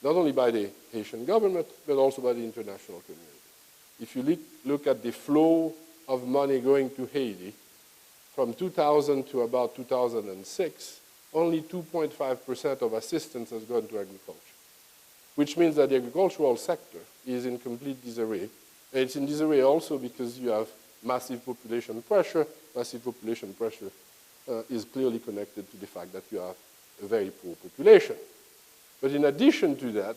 not only by the Haitian government, but also by the international community. If you look at the flow of money going to Haiti, from 2000 to about 2006, only 2.5% of assistance has gone to agriculture, which means that the agricultural sector is in complete disarray. And it's in disarray also because you have massive population pressure. Massive population pressure is clearly connected to the fact that you have a very poor population. But in addition to that,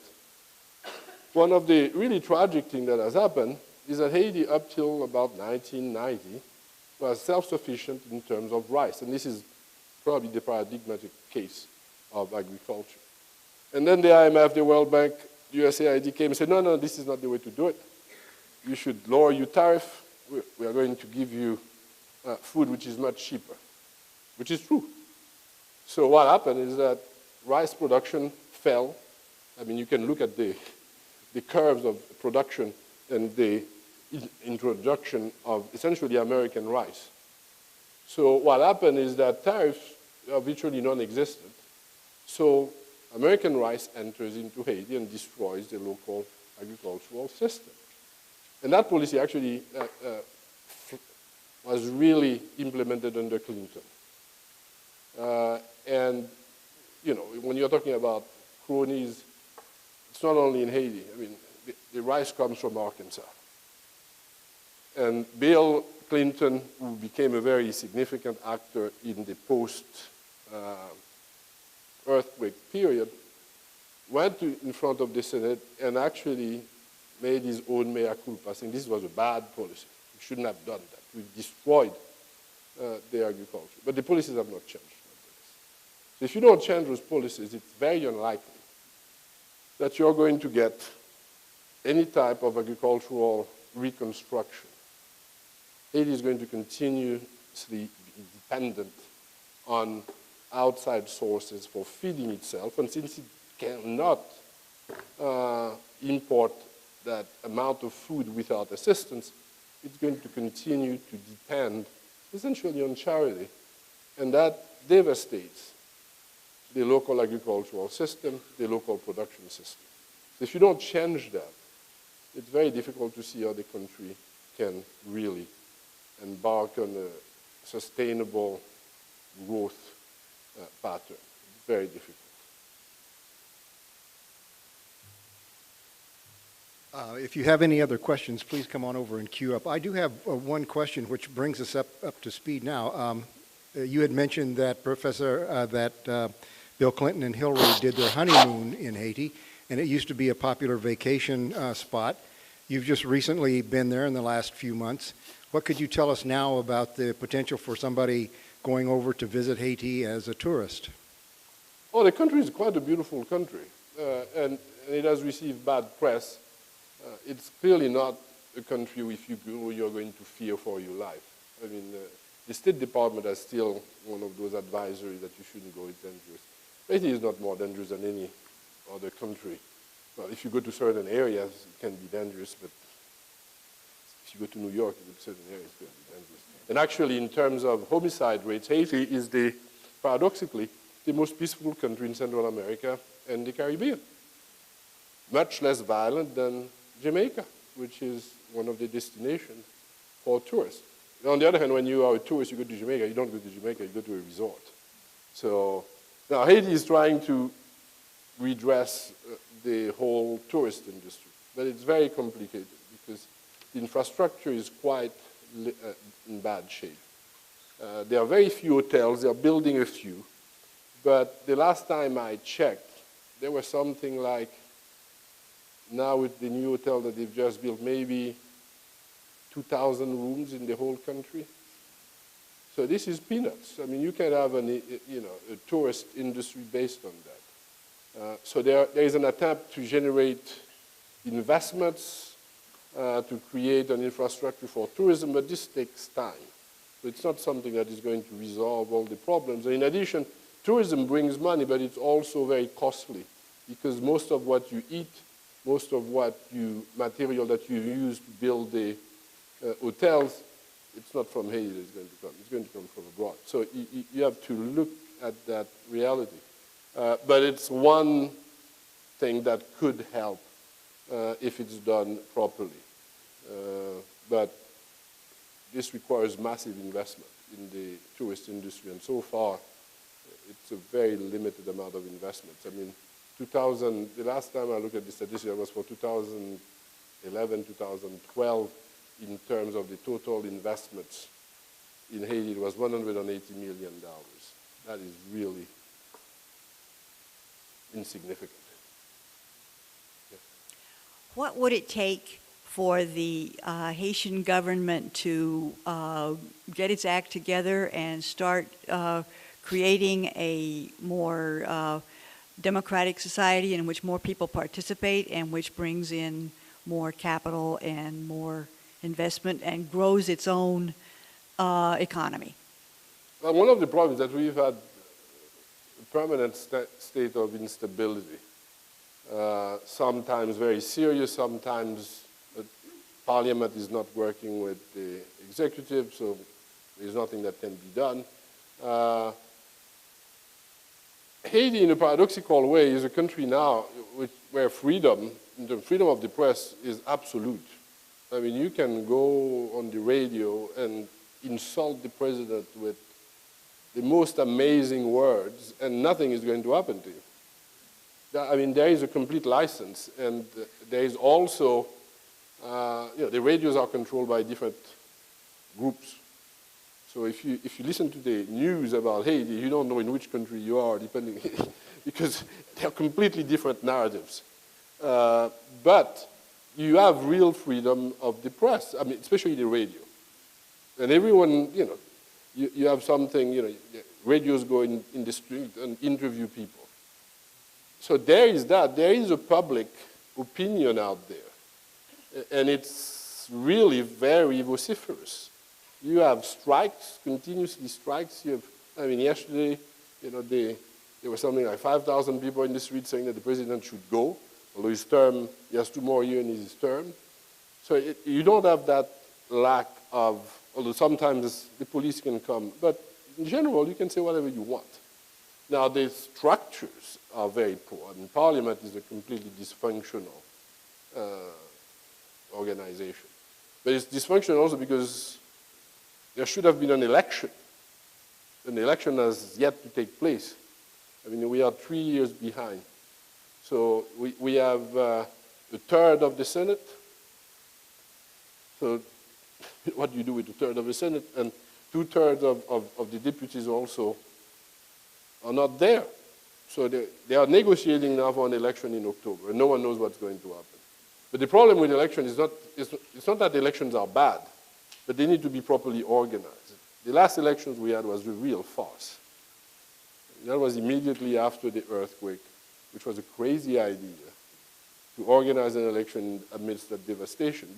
one of the really tragic things that has happened is that Haiti, up till about 1990, was self-sufficient in terms of rice. And this is probably the paradigmatic case of agriculture. And then the IMF, the World Bank, USAID came and said, no, this is not the way to do it. You should lower your tariff. We are going to give you food which is much cheaper, which is true. So what happened is that rice production fell. I mean, you can look at the curves of production and the introduction of essentially American rice. So what happened is that tariffs are virtually non-existent. So American rice enters into Haiti and destroys the local agricultural system. And that policy actually was really implemented under Clinton. And, you know, when you're talking about cronies, it's not only in Haiti. I mean, the rice comes from Arkansas. And Bill Clinton, who became a very significant actor in the post-earthquake period, went in front of the Senate and actually made his own mea culpa, saying this was a bad policy. We shouldn't have done that. We've destroyed the agriculture. But the policies have not changed. So if you don't change those policies, it's very unlikely that you're going to get any type of agricultural reconstruction. Haiti is going to continuously be dependent on outside sources for feeding itself, and since it cannot import that amount of food without assistance, it's going to continue to depend essentially on charity, and that devastates the local agricultural system, the local production system. So if you don't change that, it's very difficult to see how the country can really embark on a sustainable growth pattern. It's very difficult. If you have any other questions, please come on over and queue up. I do have one question which brings us up to speed now. You had mentioned that, Professor, that Bill Clinton and Hillary did their honeymoon in Haiti, and it used to be a popular vacation spot. You've just recently been there in the last few months. What could you tell us now about the potential for somebody going over to visit Haiti as a tourist? Oh, the country is quite a beautiful country, and it has received bad press. It's clearly not a country if you go, you're going to fear for your life. I mean, the State Department has still one of those advisories that you shouldn't go, it's dangerous. Haiti is not more dangerous than any other country. Well, if you go to certain areas, it can be dangerous, but if you go to New York, in certain areas, it can be dangerous. And actually, in terms of homicide rates, Haiti is paradoxically, the most peaceful country in Central America and the Caribbean. Much less violent than Jamaica, which is one of the destinations for tourists. On the other hand, when you are a tourist, you go to Jamaica, you don't go to Jamaica, you go to a resort. So now Haiti is trying to redress the whole tourist industry, but it's very complicated because the infrastructure is quite in bad shape. There are very few hotels, they are building a few, but the last time I checked, there was something like, now with the new hotel that they've just built, maybe 2,000 rooms in the whole country. So this is peanuts. I mean, you can have a tourist industry based on that. So there is an attempt to generate investments, to create an infrastructure for tourism, but this takes time. So it's not something that is going to resolve all the problems. And in addition, tourism brings money, but it's also very costly because most of what you eat most of material that you use to build the hotels, it's not from Haiti that's going to come. It's going to come from abroad. So you have to look at that reality. But it's one thing that could help if it's done properly. But this requires massive investment in the tourist industry, and so far, it's a very limited amount of investments. I mean, the last time I looked at the statistic was for 2011, 2012, in terms of the total investments in Haiti, it was $180 million. That is really insignificant. Yeah. What would it take for the Haitian government to get its act together and start creating a more democratic society in which more people participate and which brings in more capital and more investment and grows its own economy? Well, one of the problems that we've had a permanent state of instability, sometimes very serious, sometimes Parliament is not working with the executive, so there's nothing that can be done. Haiti, in a paradoxical way, is a country now where the freedom of the press is absolute. I mean, you can go on the radio and insult the president with the most amazing words, and nothing is going to happen to you. I mean, there is a complete license, and there is also, the radios are controlled by different groups. So if you listen to the news about Haiti, you don't know in which country you are, depending, because they are completely different narratives. But you have real freedom of the press, I mean, especially the radio. And everyone, you have something, radios go in the street and interview people. So there is that. There is a public opinion out there. And it's really very vociferous. You have strikes, continuously strikes. Yesterday, there were something like 5,000 people in the street saying that the president should go, although his term, he has 2 more years in his term. So you don't have that lack of, although sometimes the police can come, but in general, you can say whatever you want. Now, the structures are very poor, and Parliament is a completely dysfunctional organization. But it's dysfunctional also because there should have been an election. An election has yet to take place. I mean, we are 3 years behind. So we have a third of the Senate. So what do you do with a third of the Senate? And 2/3 of the deputies also are not there. So they are negotiating now for an election in October, and no one knows what's going to happen. But the problem with election is it's not that the elections are bad, but they need to be properly organized. The last elections we had was a real farce. That was immediately after the earthquake, which was a crazy idea to organize an election amidst that devastation.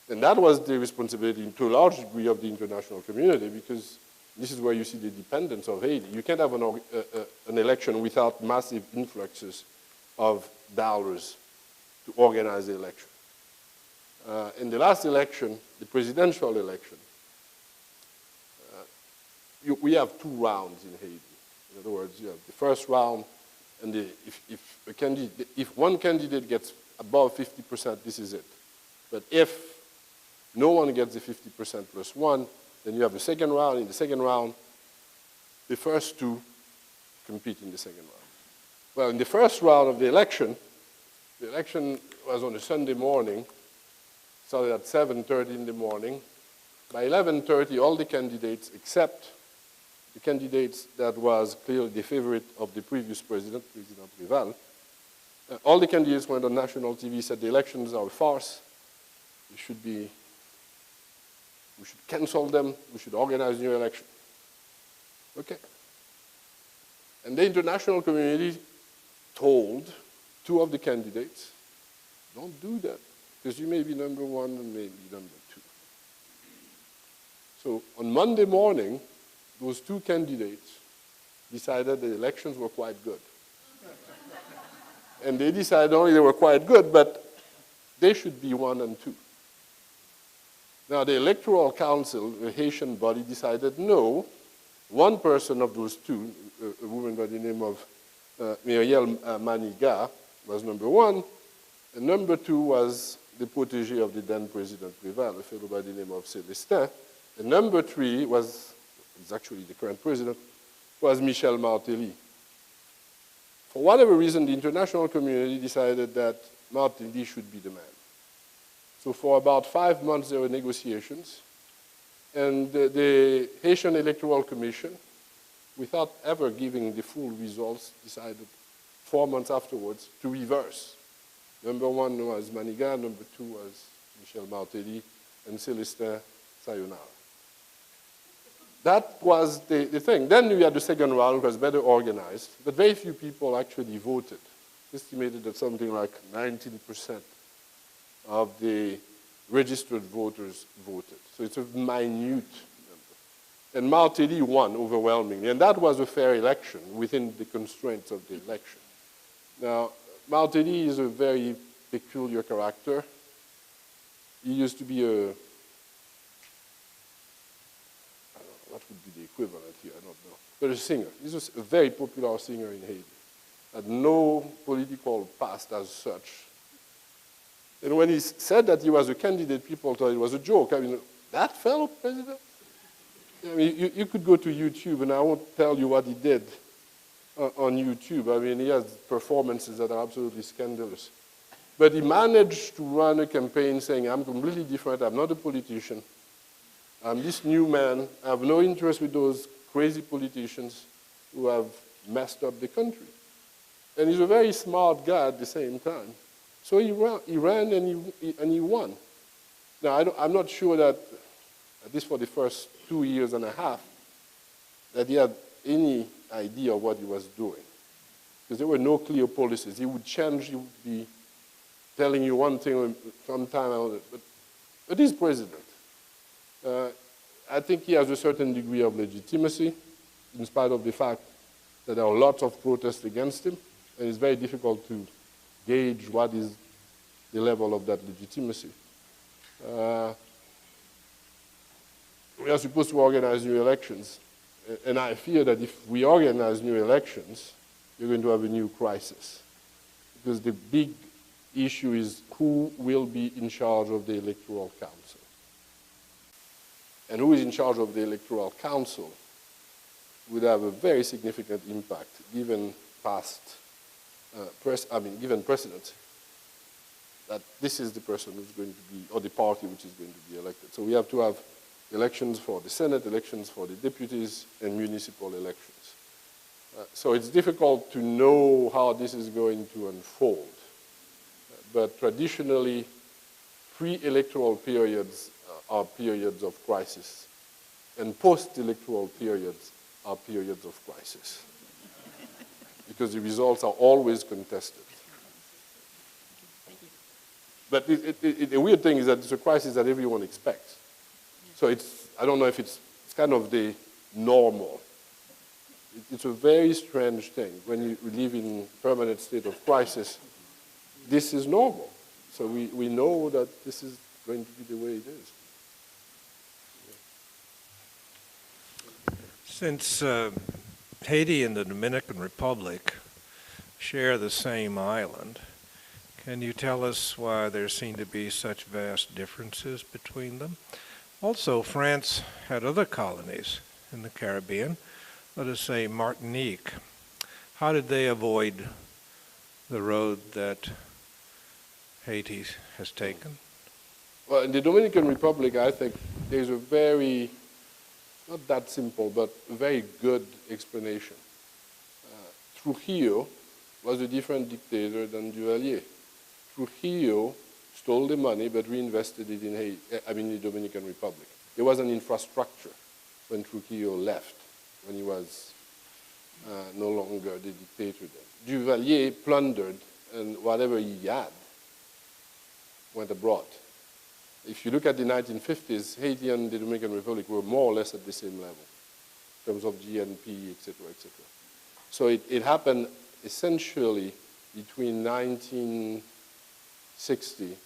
And that was the responsibility, to a large degree, of the international community, because this is where you see the dependence of Haiti. You can't have an election without massive influxes of dollars to organize the election. In the last election, the presidential election, we have 2 rounds in Haiti. In other words, you have the first round, and if one candidate gets above 50%, this is it. But if no one gets the 50% plus 1, then you have a second round. In the second round, the first 2 compete in the second round. Well, in the first round of the election was on a Sunday morning, started at 7:30 in the morning. By 11:30, all the candidates, except the candidates that was clearly the favorite of the previous president, President Rival, all the candidates went on national TV, said the elections are a farce. We should cancel them. We should organize a new election. Okay. And the international community told 2 of the candidates, don't do that, because you may be number 1 and maybe number 2. So on Monday morning, those 2 candidates decided the elections were quite good. And they decided not only they were quite good, but they should be 1 and 2. Now, the Electoral Council, a Haitian body, decided no. One person of those two, a woman by the name of Muriel Maniga, was number 1. And number 2 was the protégé of the then President Préval, a fellow by the name of Célestin. And number 3 was actually the current president, was Michel Martelly. For whatever reason, the international community decided that Martelly should be the man. So for about 5 months, there were negotiations. And the Haitian Electoral Commission, without ever giving the full results, decided 4 months afterwards to reverse. Number 1 was Maniga, number 2 was Michel Martelly, and Célestin Sayonara. That was the thing. Then we had the second round, which was better organized, but very few people actually voted. Estimated that something like 19% of the registered voters voted. So it's a minute number. And Martelly won overwhelmingly, and that was a fair election within the constraints of the election. Now, Martelly is a very peculiar character. He used to be a, what would be the equivalent here? I don't know. But a singer. He's a very popular singer in Haiti. Had no political past as such. And when he said that he was a candidate, people thought it was a joke. I mean, that fellow president? I mean, you could go to YouTube, and I won't tell you what he did on YouTube. I mean, he has performances that are absolutely scandalous. But he managed to run a campaign saying, I'm completely different, I'm not a politician. I'm this new man. I have no interest with those crazy politicians who have messed up the country. And he's a very smart guy at the same time. So he ran and he won. Now, I'm not sure that, at least for the first 2 years and a half, that he had any idea of what he was doing. Because there were no clear policies. He would change, he would be telling you one thing sometime, but he's president. I think he has a certain degree of legitimacy, in spite of the fact that there are lots of protests against him, and it's very difficult to gauge what is the level of that legitimacy. We are supposed to organize new elections, and I fear that if we organize new elections, you're going to have a new crisis. Because the big issue is who will be in charge of the Electoral Council. And who is in charge of the Electoral Council would have a very significant impact given given precedent that this is the person who's going to be, or the party which is going to be elected. So we have to have elections for the Senate, elections for the deputies, and municipal elections. So it's difficult to know how this is going to unfold. But traditionally, pre-electoral periods are periods of crisis, and post-electoral periods are periods of crisis, because the results are always contested. But the weird thing is that it's a crisis that everyone expects. So I don't know if it's kind of the normal. It's a very strange thing. When you live in permanent state of crisis, this is normal. So we know that this is going to be the way it is. Since Haiti and the Dominican Republic share the same island, can you tell us why there seem to be such vast differences between them? Also, France had other colonies in the Caribbean, let us say Martinique. How did they avoid the road that Haiti has taken? Well, in the Dominican Republic, I think there's a very, not that simple, but a very good explanation. Trujillo was a different dictator than Duvalier. Trujillo stole the money but reinvested it in the Dominican Republic. There was an infrastructure when Trujillo left, when he was no longer the dictator then. Duvalier plundered, and whatever he had went abroad. If you look at the 1950s, Haiti and the Dominican Republic were more or less at the same level in terms of GNP, et cetera, et cetera. So it happened essentially between 1960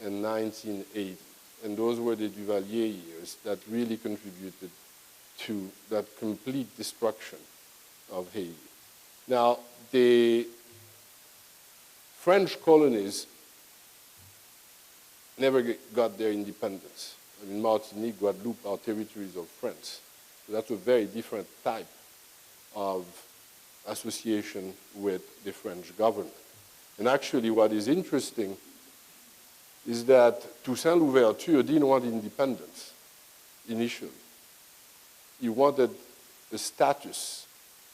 and 1980. And those were the Duvalier years that really contributed to that complete destruction of Haiti. Now, the French colonies never got their independence. I mean, Martinique, Guadeloupe are territories of France. So that's a very different type of association with the French government. And actually, what is interesting is that Toussaint Louverture didn't want independence initially. He wanted a status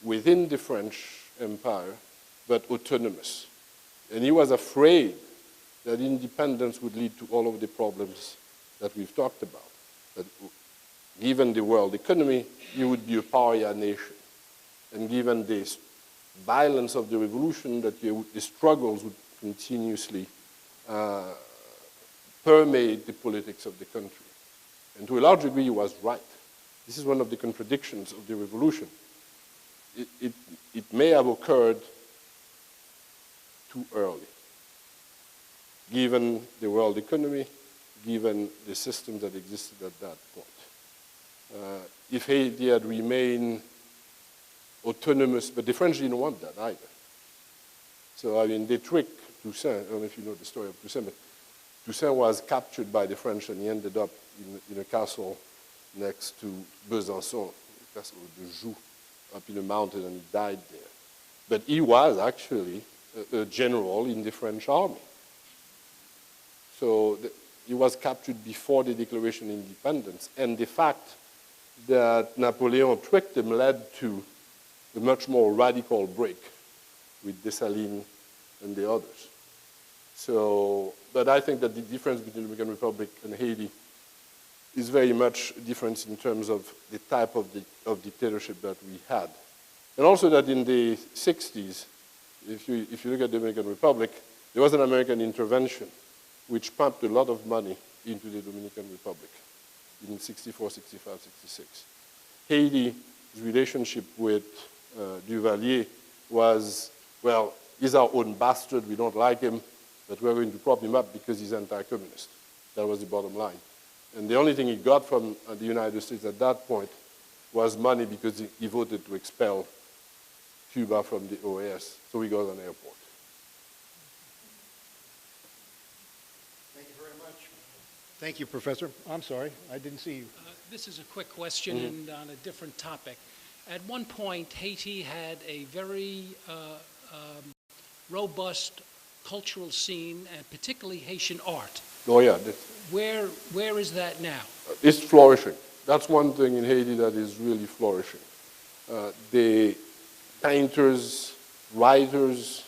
within the French Empire, but autonomous. And he was afraid that independence would lead to all of the problems that we've talked about. That given the world economy, he would be a pariah nation. And given the violence of the revolution, that the struggles would continuously permeate the politics of the country. And to a large degree, he was right. This is one of the contradictions of the revolution. It may have occurred too early, given the world economy, given the system that existed at that point. If Haiti had remained autonomous, but the French didn't want that either. So, I mean, they tricked Toussaint. I don't know if you know the story of Toussaint, but Toussaint was captured by the French and he ended up in a castle next to Besançon, the castle de Joux, up in a mountain, and he died there. But he was actually a general in the French army. So he was captured before the Declaration of Independence, and the fact that Napoleon tricked him led to a much more radical break with Dessalines and the others. So, but I think that the difference between the Dominican Republic and Haiti is very much a difference in terms of the type of dictatorship that we had. And also that in the 60s, if you look at the Dominican Republic, there was an American intervention which pumped a lot of money into the Dominican Republic in 64, 65, 66. Haiti's relationship with Duvalier was, well, he's our own bastard, we don't like him, but we're going to prop him up because he's anti-communist. That was the bottom line. And the only thing he got from the United States at that point was money because he voted to expel Cuba from the OAS, so we got an airport. Thank you very much. Thank you, Professor. I'm sorry, I didn't see you. This is a quick question and on a different topic. At one point, Haiti had a very robust cultural scene, and particularly Haitian art. Oh yeah. Where is that now? It's flourishing. That's one thing in Haiti that is really flourishing. The painters, writers,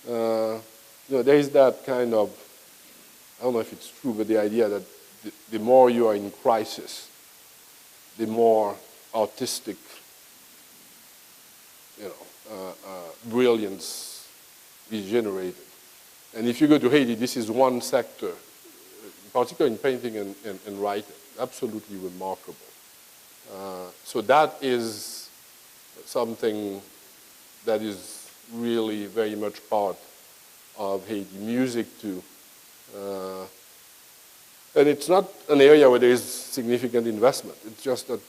there is that kind of, I don't know if it's true, but the idea that the more you are in crisis, the more artistic, brilliance is generated. And if you go to Haiti, this is one sector, particularly in painting and writing, absolutely remarkable. So that is something that is really very much part of Haiti. Music too. And it's not an area where there is significant investment. It's just that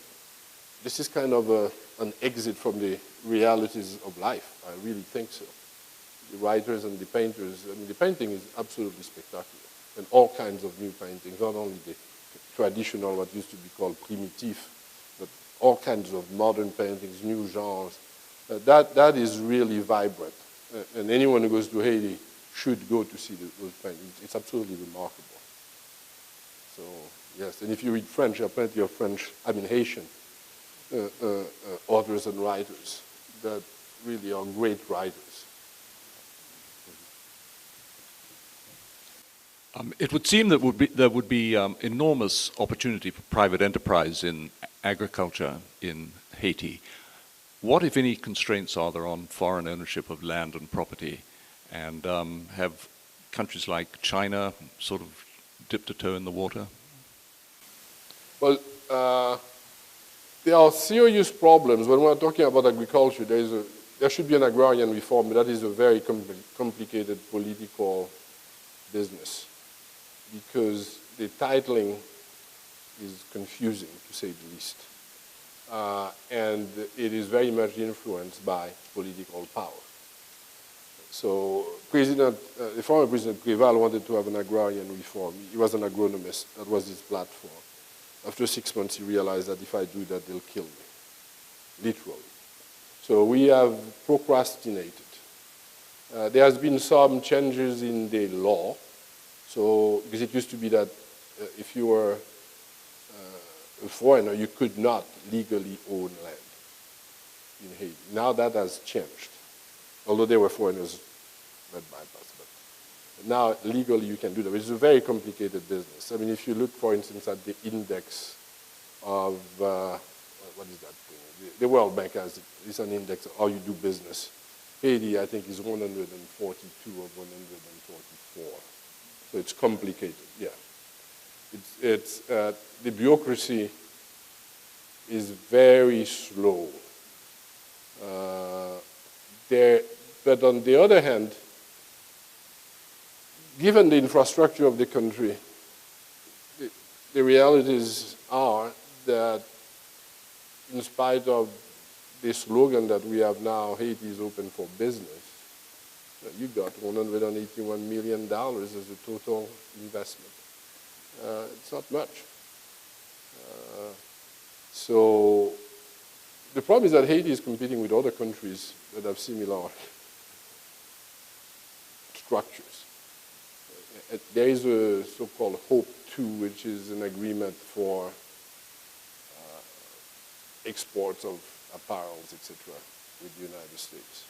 this is kind of an exit from the realities of life. I really think so. The writers and the painters, I mean, the painting is absolutely spectacular. And all kinds of new paintings, not only the traditional, what used to be called primitif, but all kinds of modern paintings, new genres. That is really vibrant. And anyone who goes to Haiti should go to see those paintings. It's absolutely remarkable. So, yes, and if you read French, there are plenty of Haitian authors and writers that really are great writers. It would seem that there would be enormous opportunity for private enterprise in agriculture in Haiti. What, if any, constraints are there on foreign ownership of land and property? And have countries like China sort of dipped a toe in the water? Well, there are serious problems. When we're talking about agriculture, there is there should be an agrarian reform, but that is a very complicated political business because the titling is confusing, to say the least. And it is very much influenced by political power. So the former President Préval wanted to have an agrarian reform. He was an agronomist. That was his platform. After 6 months, he realized that if I do that, they'll kill me, literally. So we have procrastinated. There has been some changes in the law. So, because it used to be that if you were a foreigner, you could not legally own land in Haiti. Now that has changed. Although there were foreigners that bypassed, but now legally you can do that. It's a very complicated business. I mean, if you look, for instance, at the index of, what is that thing? The World Bank has it. It's an index of how you do business. Haiti, I think, is 142 or 144. So it's complicated, yeah. The bureaucracy is very slow. But on the other hand, given the infrastructure of the country, the realities are that in spite of the slogan that we have now, Haiti is open for business, you got $181 million as a total investment. It's not much. So the problem is that Haiti is competing with other countries that have similar structures. There is a so-called HOPE 2, which is an agreement for exports of apparels, etc., with the United States.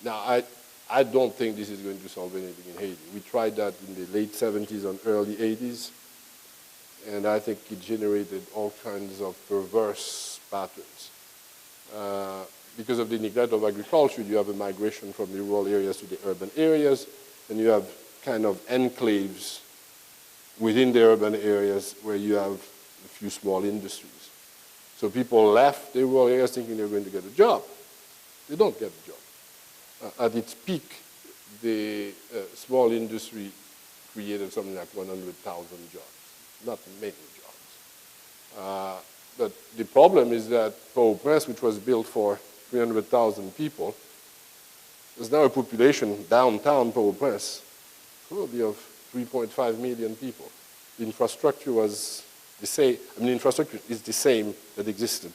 Now, I don't think this is going to solve anything in Haiti. We tried that in the late 70s and early 80s, and I think it generated all kinds of perverse patterns. Because of the neglect of agriculture, you have a migration from the rural areas to the urban areas, and you have kind of enclaves within the urban areas where you have a few small industries. So people left the rural areas thinking they were going to get a job. They don't get a job. At its peak, the small industry created something like 100,000 jobs, not many jobs. But the problem is that Port-au-Prince, which was built for 300,000 people, there's now a population downtown Port-au-Prince probably of 3.5 million people. The infrastructure was the same. I mean, the infrastructure is the same that existed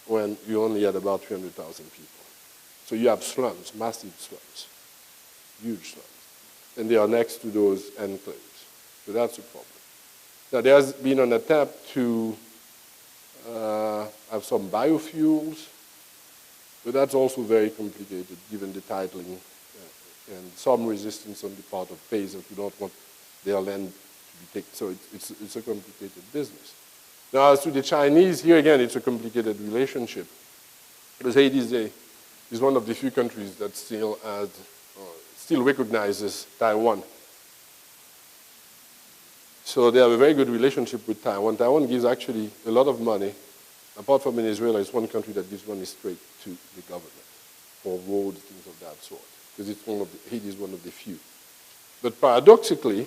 when you only had about 300,000 people. So you have slums, massive slums, huge slums. And they are next to those enclaves. So that's a problem. Now, there has been an attempt to have some biofuels, but that's also very complicated given the titling and some resistance on the part of peasants who don't want their land to be taken. So it's a complicated business. Now, as to the Chinese, here again, it's a complicated relationship. Because Haiti is one of the few countries that still recognizes Taiwan. So they have a very good relationship with Taiwan. Taiwan gives actually a lot of money. Apart from Venezuela, it's one country that gives money straight to the government for roads, things of that sort. Because Haiti is one of the few. But paradoxically,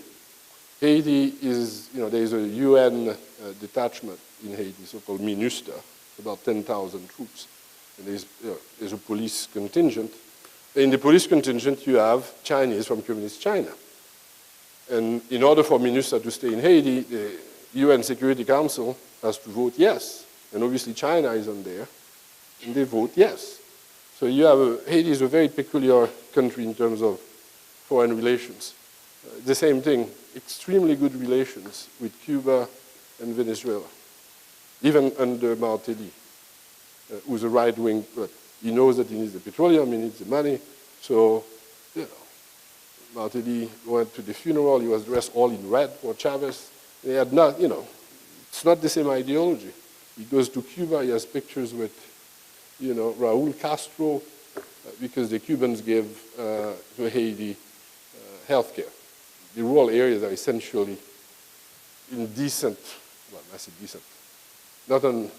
Haiti is, there is a UN detachment in Haiti, so-called MINUSTA, about 10,000 troops. And there's a police contingent. In the police contingent, you have Chinese from Communist China. And in order for MINUSTA to stay in Haiti, the UN Security Council has to vote yes. And obviously China is on there, and they vote yes. So you have Haiti is a very peculiar country in terms of foreign relations. The same thing, extremely good relations with Cuba and Venezuela, even under Martelly, who's a right-wing, but he knows that he needs the petroleum, he needs the money. So, Martelly went to the funeral, he was dressed all in red for Chavez. They had not, it's not the same ideology. He goes to Cuba, he has pictures with, Raul Castro, because the Cubans gave to Haiti health care. The rural areas are essentially in decent, well, I say decent, not on,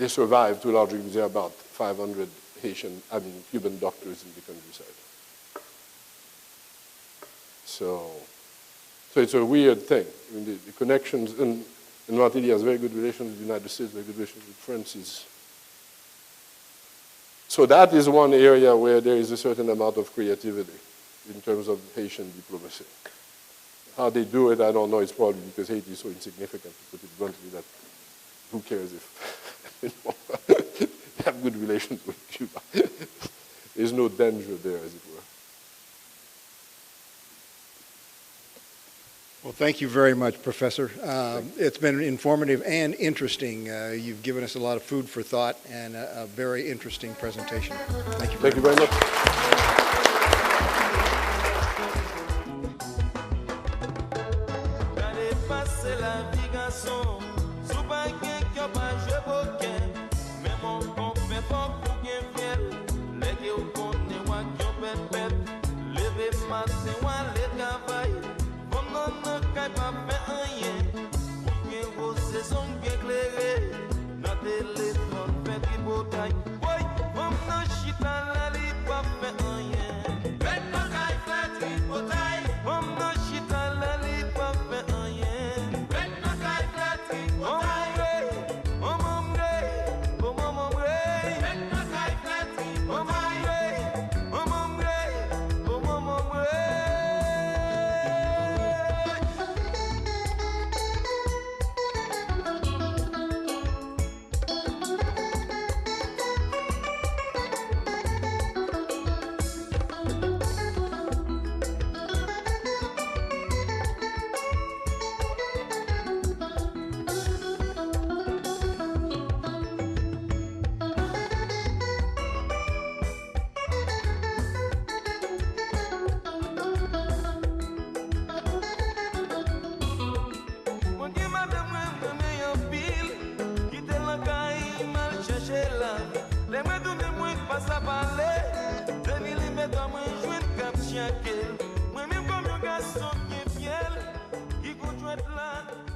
they survive to a large degree. There are about 500 Cuban doctors in the countryside. So it's a weird thing. I mean, the connections, and Martinique has very good relations with the United States, very good relations with France. So that is one area where there is a certain amount of creativity in terms of Haitian diplomacy. How they do it, I don't know. It's probably because Haiti is so insignificant, to put it bluntly, that who cares if they have good relations with Cuba. There's no danger there, as it were. Well, thank you very much, Professor. It's been informative and interesting. You've given us a lot of food for thought and a very interesting presentation. Thank you very much. Thank you very much. Moi-même comme un garçon qui est fier, qui conjoint là.